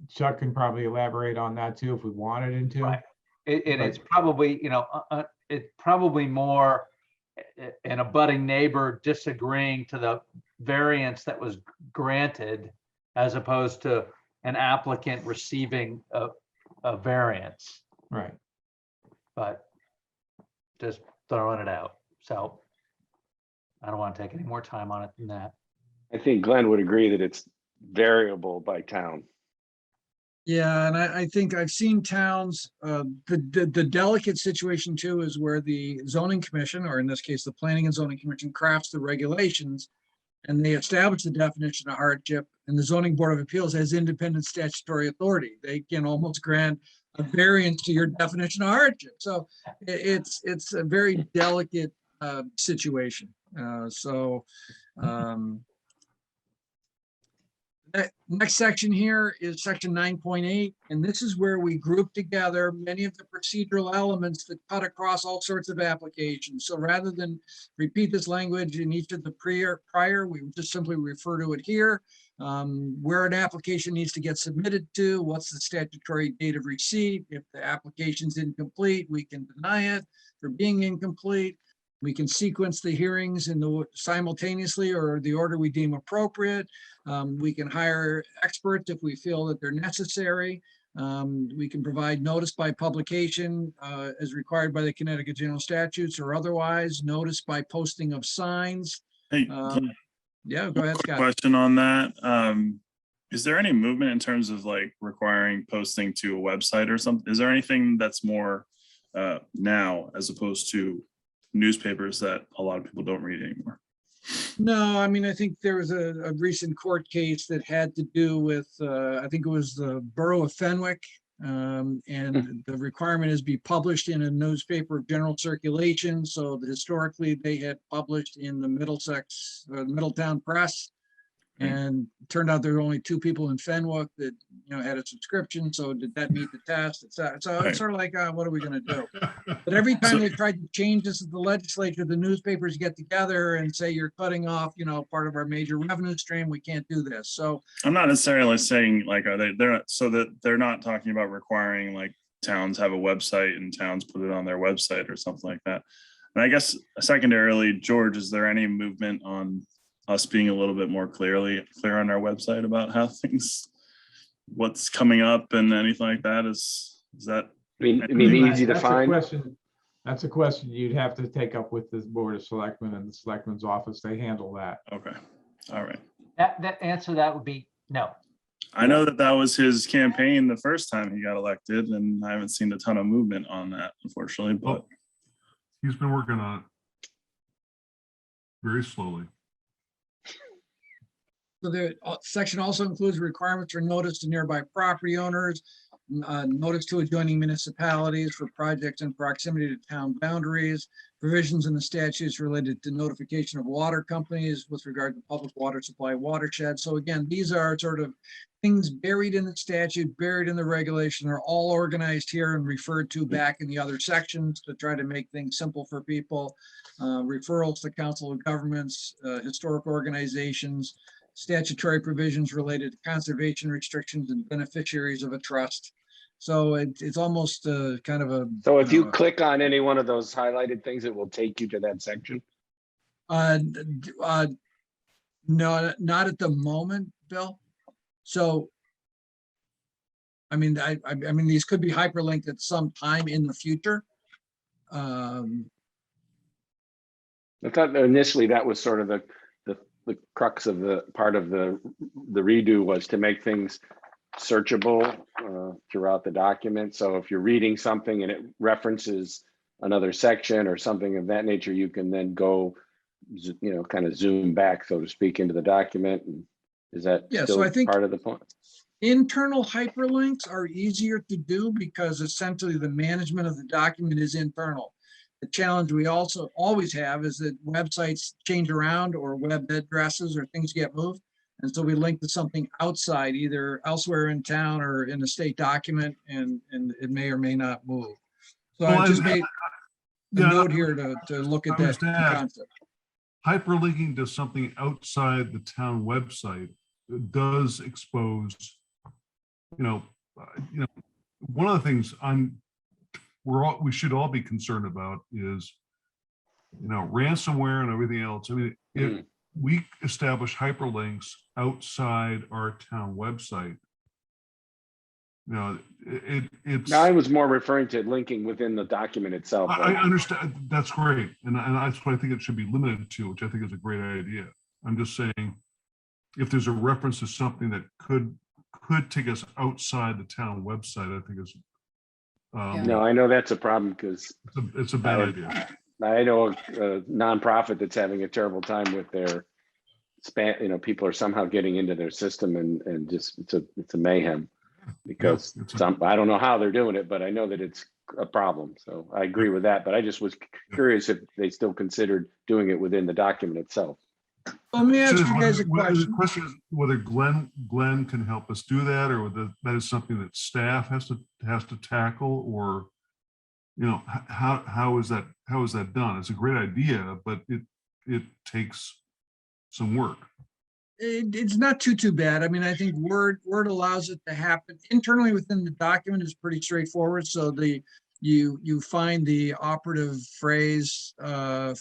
Chuck can probably elaborate on that too if we wanted him to. Right. And it's probably, it's probably more an abutting neighbor disagreeing to the variance that was granted as opposed to an applicant receiving a variance, Right. but just throwing it out. So I don't want to take any more time on it than that. I think Glenn would agree that it's variable by town. Yeah, and I think I've seen towns, the delicate situation too is where the zoning commission, or in this case, the planning and zoning commission, crafts the regulations and they establish the definition of hardship, and the zoning board of appeals has independent statutory authority. They can almost grant a variance to your definition of hardship. So it's a very delicate situation. Next section here is section 9.8, and this is where we group together many of the procedural elements that cut across all sorts of applications. So rather than repeat this language in each of the prior, we just simply refer to it here. Where an application needs to get submitted to, what's the statutory date of receipt. If the application's incomplete, we can deny it for being incomplete. We can sequence the hearings simultaneously or the order we deem appropriate. We can hire experts if we feel that they're necessary. We can provide notice by publication as required by the Connecticut General Statutes or otherwise, notice by posting of signs. Hey, Yeah, go ahead, Scott. question on that. Is there any movement in terms of like requiring posting to a website or something? Is there anything that's more now as opposed to newspapers that a lot of people don't read anymore? No, I mean, I think there was a recent court case that had to do with, I think it was the Borough of Fenwick. And the requirement is be published in a newspaper of general circulation. So that historically they had published in the Middletown Press. And it turned out there were only 2 people in Fenwick that, had a subscription. So did that meet the test? So it's sort of like, what are we going to do? But every time they tried to change this at the legislature, the newspapers get together and say, you're cutting off, part of our major revenue stream. We can't do this. So I'm not necessarily saying like, they're not talking about requiring like towns have a website and towns put it on their website or something like that. And I guess secondarily, George, is there any movement on us being a little bit more clear on our website about how what's coming up and anything like that? Is that easy to find? That's a question you'd have to take up with the Board of Selectmen and the Selectmen's office. They handle that. Okay. All right. That answer that would be no. I know that was his campaign the first time he got elected, and I haven't seen a ton of movement on that, unfortunately, but He's been working on it very slowly. So the section also includes requirements for notice to nearby property owners, notice to adjoining municipalities for projects in proximity to town boundaries, provisions in the statutes related to notification of water companies with regard to public water supply watershed. So again, these are sort of things buried in the statute, buried in the regulation, are all organized here and referred to back in the other sections to try to make things simple for people. Referrals to Council of Governments, historic organizations, statutory provisions related to conservation restrictions and beneficiaries of a trust. So it's almost kind of a. So if you click on any one of those highlighted things, it will take you to that section? No, not at the moment, Bill. So, I mean, I mean, these could be hyperlinked at some time in the future. I thought initially that was sort of the crux of the part of the redo was to make things searchable throughout the document. So if you're reading something and it references another section or something of that nature, you can then go, kind of zoom back, so to speak, into the document. And is that still so I think part of the point? internal hyperlinks are easier to do because essentially the management of the document is internal. The challenge we also always have is that websites change around or web addresses or things get moved. And so we link to something outside, either elsewhere in town or in a state document, and it may or may not move. So I just made a note here to look at that concept. Hyperlinking to something outside the town website does expose, one of the things we should all be concerned about is, ransomware and everything else. I mean, we establish hyperlinks outside our town website. You know, it's. Now, I was more referring to linking within the document itself. I understand. That's great. And that's what I think it should be limited to, which I think is a great idea. I'm just saying, if there's a reference to something that could take us outside the town website, I think is. No, I know that's a problem because It's a bad idea. I know a nonprofit that's having a terrible time with their spam. You know, people are somehow getting into their system and just it's a mayhem because I don't know how they're doing it, but I know that it's a problem. So I agree with that. But I just was curious if they still considered doing it within the document itself. Let me ask So you guys a the question. question is whether Glenn can help us do that, or whether that is something that staff has to tackle, or, you know, how is that done? It's a great idea, but it takes some work. It's not too bad. I mean, I think Word allows it to happen internally within the document is pretty straightforward. So you find the operative phraseology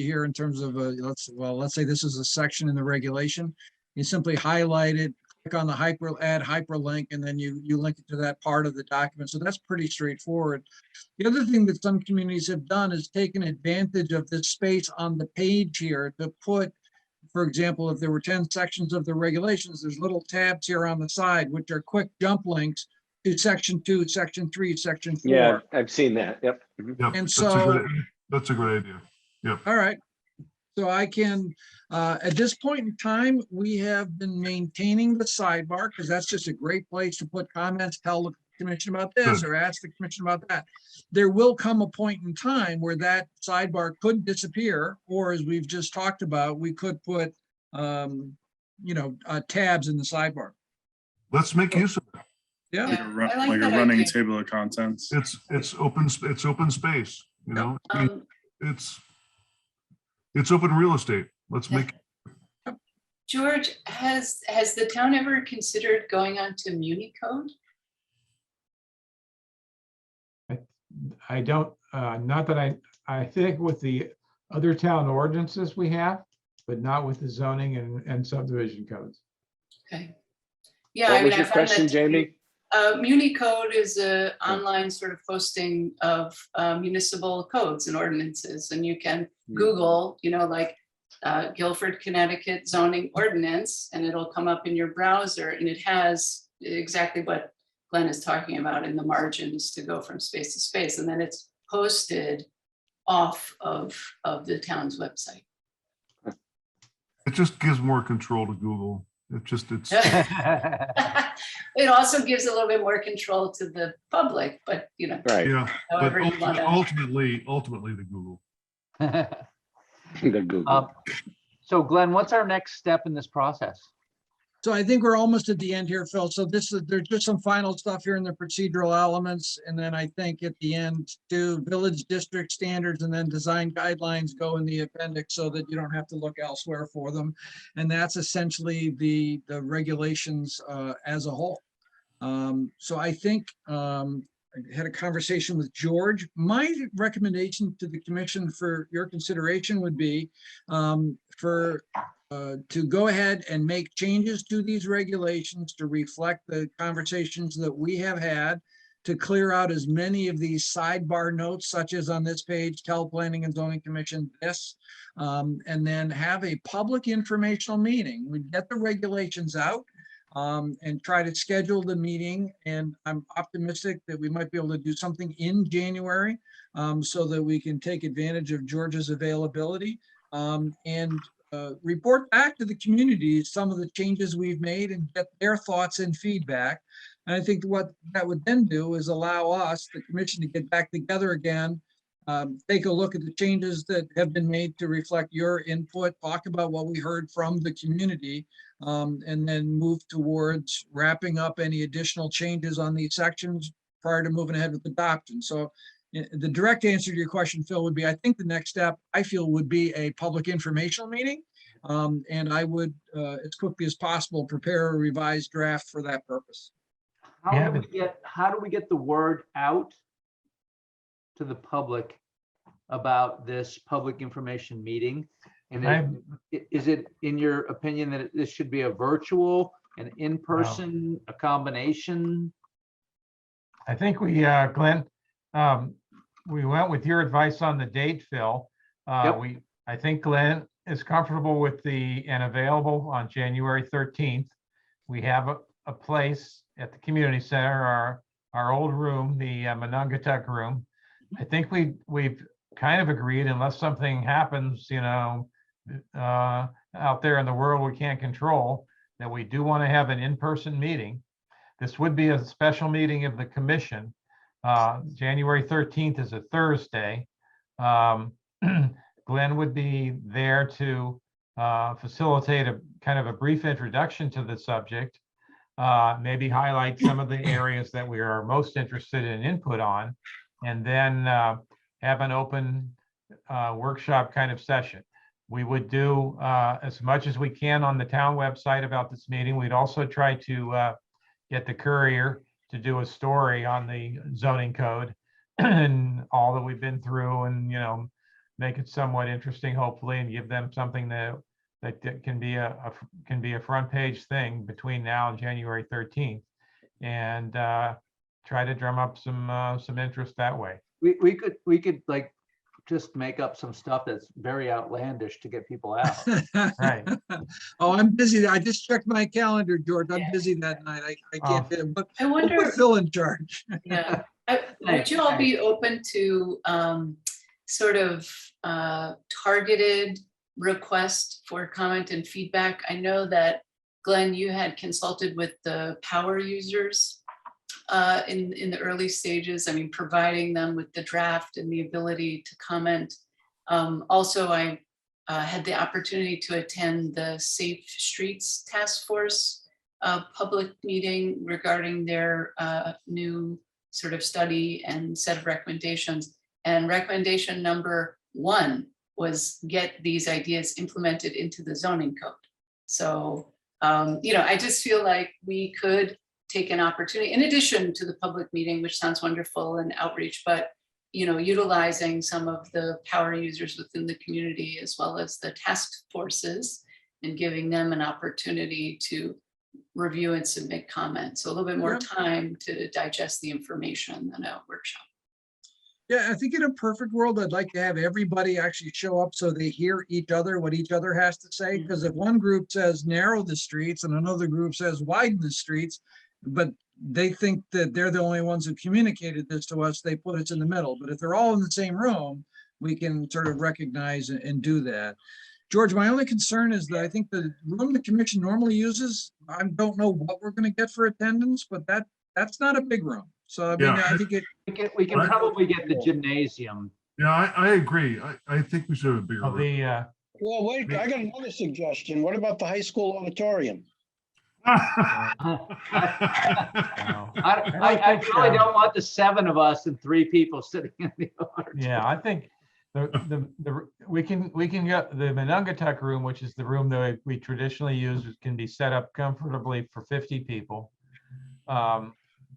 here in terms of let's say this is a section in the regulation. You simply highlight it, click on the add hyperlink, and then you link it to that part of the document. So that's pretty straightforward. The other thing that some communities have done is taken advantage of this space on the page here to put, for example, if there were 10 sections of the regulations, there's little tabs here on the side, which are quick jump links to section 2, section 3, section 4. Yeah, I've seen that. Yep. Yep, And so that's a great idea. Yep. all right. So I can, at this point in time, we have been maintaining the sidebar because that's just a great place to put comments, tell the commission about this or ask the commission about that. There will come a point in time where that sidebar could disappear, or as we've just talked about, we could put, tabs in the sidebar. Let's make use of it. Yeah. Yeah, I like Like a that running idea. table of contents. It's open space, you know. I mean, it's open real estate. Let's make. George, has the town ever considered going on to Muni code? I don't, not that I think with the other town ordinances we have, but not with the zoning and subdivision codes. Okay. Yeah, What I mean, was I your find question, that Jamie? Muni code is a online sort of posting of municipal codes and ordinances, and you can Google, like Guilford, Connecticut zoning ordinance, and it'll come up in your browser, and it has exactly what Glenn is talking about in the margins to go from space to space, and then it's posted off of the town's website. It just gives more control to Google. It's. It also gives a little bit more control to the public, but Right. Yeah, but however you want to. ultimately the Google. The Google. So Glenn, what's our next step in this process? So I think we're almost at the end here, Phil. So there's just some final stuff here in the procedural elements. And then I think at the end to village district standards and then design guidelines go in the appendix so that you don't have to look elsewhere for them. And that's essentially the regulations as a whole. So I think I had a conversation with George. My recommendation to the commission for your consideration would be to go ahead and make changes to these regulations to reflect the conversations that we have had, to clear out as many of these sidebar notes, such as on this page, tell Planning and Zoning Commission this, and then have a public informational meeting. We get the regulations out and try to schedule the meeting. And I'm optimistic that we might be able to do something in January so that we can take advantage of George's availability and report back to the community some of the changes we've made and get their thoughts and feedback. And I think what that would then do is allow us, the commission, to get back together again, take a look at the changes that have been made to reflect your input, talk about what we heard from the community, and then move towards wrapping up any additional changes on these sections prior to moving ahead with adoption. So the direct answer to your question, Phil, would be, I think the next step, I feel, would be a public informational meeting. And I would, as quickly as possible, prepare a revised draft for that purpose. How do we get the word out to the public about this public information meeting? And I'm- is it in your opinion that this should be a virtual, an in-person, a combination? I think we, Glenn, we went with your advice on the date, Phil. Yep. I think Glenn is comfortable with and available on January 13th. We have a place at the community center, our old room, the Monongahtuck room. I think we've kind of agreed, unless something happens, out there in the world we can't control, that we do want to have an in-person meeting. This would be a special meeting of the commission. January 13th is a Thursday. Glenn would be there to facilitate a kind of a brief introduction to the subject, maybe highlight some of the areas that we are most interested in input on, and then have an open workshop kind of session. We would do as much as we can on the town website about this meeting. We'd also try to get the Courier to do a story on the zoning code and all that we've been through, and make it somewhat interesting, hopefully, and give them something that can be a front page thing between now and January 13th, and try to drum up some interest that way. We could like just make up some stuff that's very outlandish to get people out. Right. Oh, I'm busy. I just checked my calendar, George. I'm busy that night. I can't do it, but I we'll wonder, put Phil in charge. yeah, would you all be open to sort of targeted request for comment and feedback? I know that, Glenn, you had consulted with the power users in the early stages. I mean, providing them with the draft and the ability to comment. Also, I had the opportunity to attend the Safe Streets Task Force public meeting regarding their new sort of study and set of recommendations. And recommendation number 1 was get these ideas implemented into the zoning code. So, I just feel like we could take an opportunity, in addition to the public meeting, which sounds wonderful, and outreach, but utilizing some of the power users within the community as well as the task forces, and giving them an opportunity to review and submit comments. So a little bit more time to digest the information than a workshop. Yeah, I think in a perfect world, I'd like to have everybody actually show up so they hear each other, what each other has to say. Because if one group says narrow the streets and another group says widen the streets, but they think that they're the only ones who communicated this to us, they put us in the middle. But if they're all in the same room, we can sort of recognize and do that. George, my only concern is that I think the room the commission normally uses, I don't know what we're going to get for attendance, but that's not a big room. So I mean, Yeah. I think We can probably get the gymnasium. Yeah, I agree. I think we should have a bigger Of room. the Well, wait, I got another suggestion. What about the high school auditorium? I really don't want the 7 of us and 3 people sitting in the auditorium. Yeah, I think we can get the Monongahtuck room, which is the room that we traditionally use, can be set up comfortably for 50 people.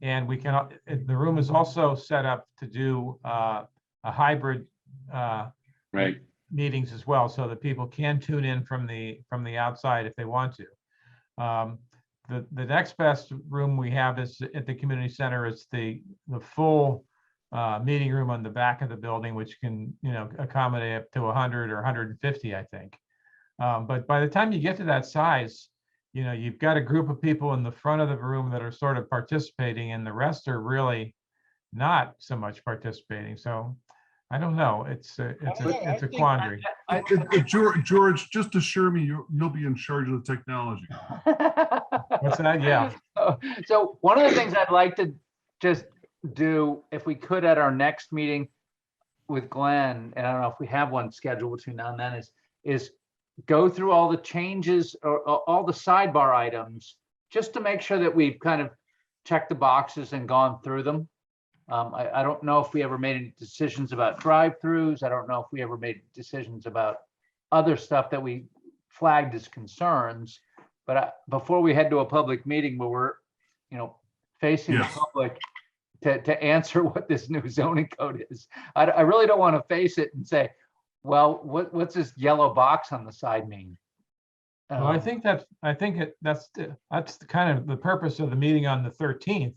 And we can, the room is also set up to do a hybrid Right. meetings as well, so that people can tune in from the outside if they want to. The next best room we have is at the community center. Is the full meeting room on the back of the building, which can accommodate up to 100 or 150, I think. But by the time you get to that size, you've got a group of people in the front of the room that are sort of participating, and the rest are really not so much participating. So I don't know. It's a quandary. George, just assure me you'll be in charge of the technology. What's that? Yeah. So one of the things I'd like to just do, if we could, at our next meeting with Glenn, and I don't know if we have one scheduled between now and then, is go through all the changes or all the sidebar items, just to make sure that we've kind of checked the boxes and gone through them. I don't know if we ever made any decisions about drive-throughs. I don't know if we ever made decisions about other stuff that we flagged as concerns. But before we head to a public meeting where we're, facing the public to answer what this new zoning code is, I really don't want to face it and say, Well, what's this yellow box on the side mean? Well, I think that's the kind of the purpose of the meeting on the 13th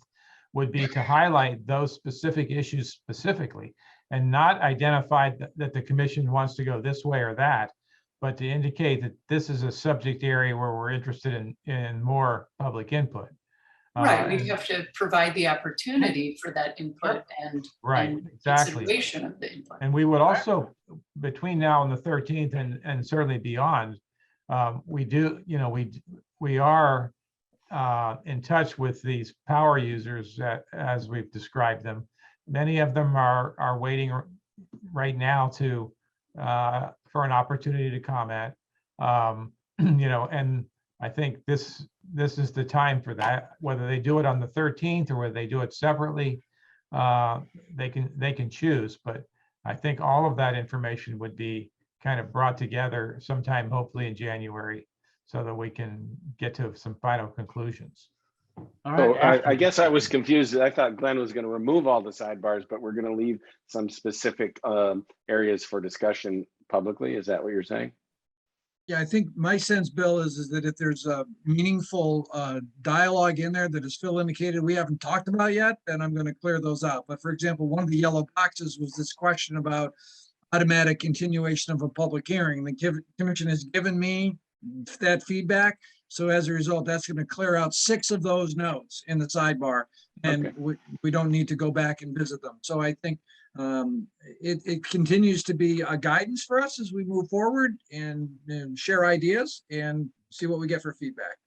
would be to highlight those specific issues specifically and not identify that the commission wants to go this way or that, but to indicate that this is a subject area where we're interested in more public input. Right, we have to provide the opportunity for that input and Right, and exactly. consideration of the input. And we would also, between now and the 13th and certainly beyond, we do, we are in touch with these power users as we've described them. Many of them are waiting right now for an opportunity to comment. And I think this is the time for that. Whether they do it on the 13th or whether they do it separately, they can choose. But I think all of that information would be kind of brought together sometime, hopefully in January, so that we can get to some final conclusions. All So right. I guess I was confused. I thought Glenn was going to remove all the sidebars, but we're going to leave some specific areas for discussion publicly. Is that what you're saying? Yeah, I think my sense, Bill, is that if there's a meaningful dialogue in there that, as Phil indicated, we haven't talked about yet, then I'm going to clear those out. But for example, one of the yellow boxes was this question about automatic continuation of a public hearing. The commission has given me that feedback. So as a result, that's going to clear out 6 of those notes in the sidebar, and Okay. we don't need to go back and visit them. So I think it continues to be a guidance for us as we move forward and share ideas and see what we get for feedback.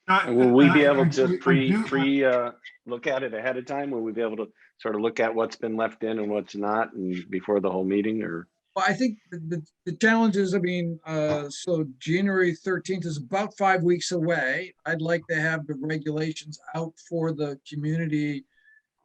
And will we be able to I look at it ahead of time? Will we be able to sort of look at what's been left in and what's not, and before the whole meeting? Or Well, I think the challenge is, so January 13th is about 5 weeks away. I'd like to have the regulations out for the community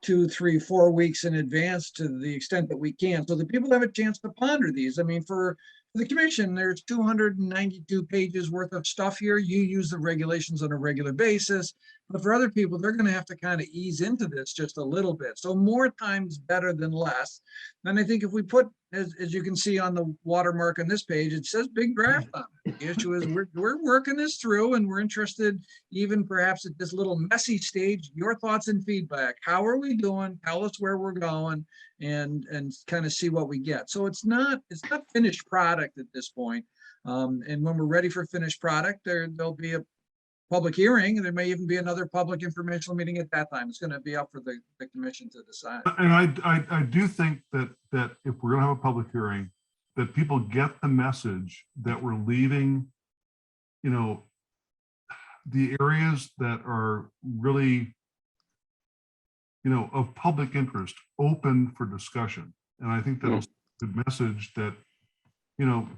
2, 3, 4 weeks in advance to the extent that we can, so that people have a chance to ponder these. I mean, for the commission, there's 292 pages worth of stuff here. You use the regulations on a regular basis, but for other people, they're going to have to kind of ease into this just a little bit. So more time's better than less. And I think if we put, as you can see on the watermark on this page, it says big draft on it. The issue is we're working this through, and we're interested, even perhaps at this little messy stage, your thoughts and feedback. How are we doing? Tell us where we're going, and kind of see what we get. So it's not finished product at this point. And when we're ready for finished product, there'll be a public hearing, and there may even be another public informational meeting at that time. It's going to be up for the commission to decide. And I do think that if we're going to have a public hearing, that people get the message that we're leaving, the areas that are really, of public interest open for discussion. And I think that's a good message that,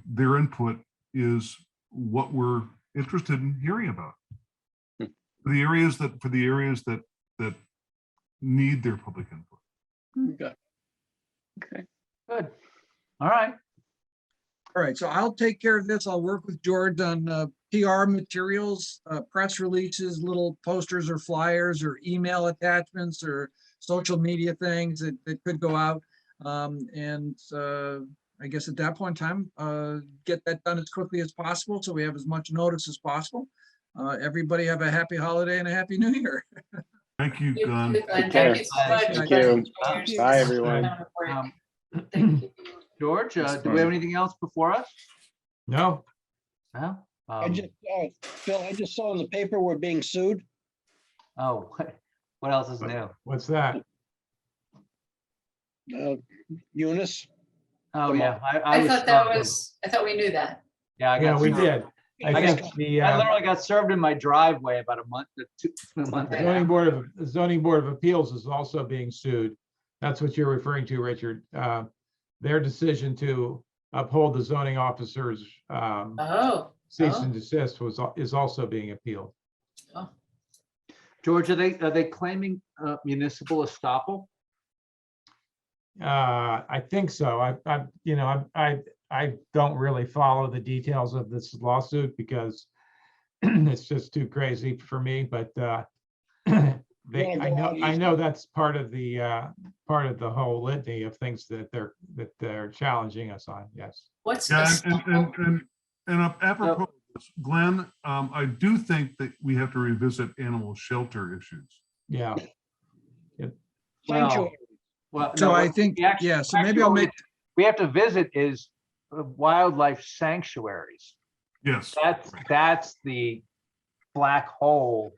their input is what we're interested in hearing about. For the areas that need their public input. Okay. Good. All right. All right, so I'll take care of this. I'll work with George on PR materials, press releases, little posters or flyers or email attachments or social media things that could go out. I guess at that point in time, get that done as quickly as possible so we have as much notice as possible. Everybody have a happy holiday and a happy new year. Thank you, Glenn. Thank you so much. Thank you. Cheers. Bye, everyone. Thank you. George, do we have anything else before us? No, No? Phil, I just saw in the paper we're being sued. Oh, what else is new? what's that? Eunice, Oh, yeah. I thought we knew that. Yeah, I Yeah, got we served. did. I I think got- the I literally got served in my driveway about a month and a zoning board of appeals is also being sued. That's what you're referring to, Richard. Their decision to uphold the zoning officer's Oh. cease and desist is also being appealed. George, are they claiming municipal estoppel? I think so. I don't really follow the details of this lawsuit because it's just too crazy for me, but I know that's part of the whole litany of things that they're challenging us on. Yes. What's Yeah, the and apropos, of this, Glenn, I do think that we have to revisit animal shelter issues. Yeah. Well, well, So no, I what think, we actually- yeah, so maybe I'll actually make, we have to visit is wildlife sanctuaries. Yes. That's the black hole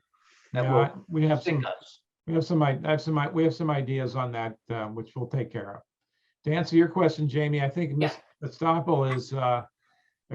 that Yeah, will we have sink some, us. we have some ideas on that, which we'll take care of. To answer your question, Jamie, I think Ms. Estoppel is a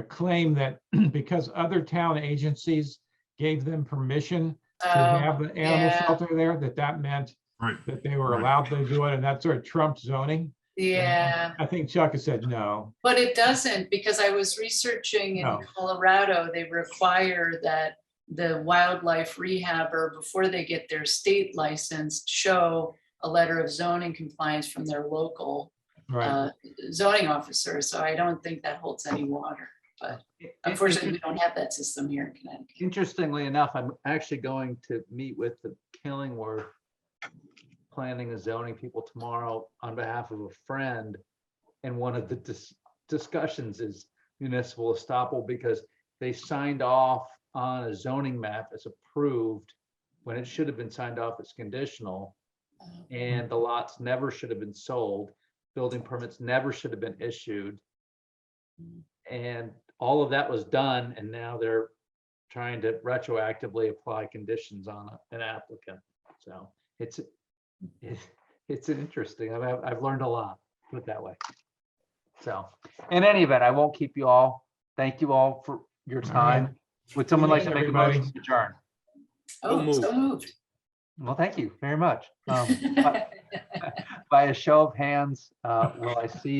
claim that because other town agencies gave them permission to have an animal yeah. shelter there, that meant Right. that they were Right. allowed to do it, and that sort of trumps zoning. Yeah, I think Chuck has said no. but it doesn't, because I was researching in No. Colorado, they require that the wildlife rehabber, before they get their state license, show a letter of zoning compliance from their local Right. zoning officer. So I don't think that holds any water, but unfortunately, we don't have that system here in Connecticut. Interestingly enough, I'm actually going to meet with the Killingworth planning and zoning people tomorrow on behalf of a friend. And one of the discussions is municipal estoppel, because they signed off on a zoning map as approved when it should have been signed off as conditional. And the lots never should have been sold. Building permits never should have been issued. And all of that was done, and now they're trying to retroactively apply conditions on an applicant. So it's an interesting, I've learned a lot, put it that way. So in any event, I won't keep you all. Thank you all for your time. Would someone like to make a motion to adjourn? Oh, so moved. Well, thank you very much. By a show of hands, will I see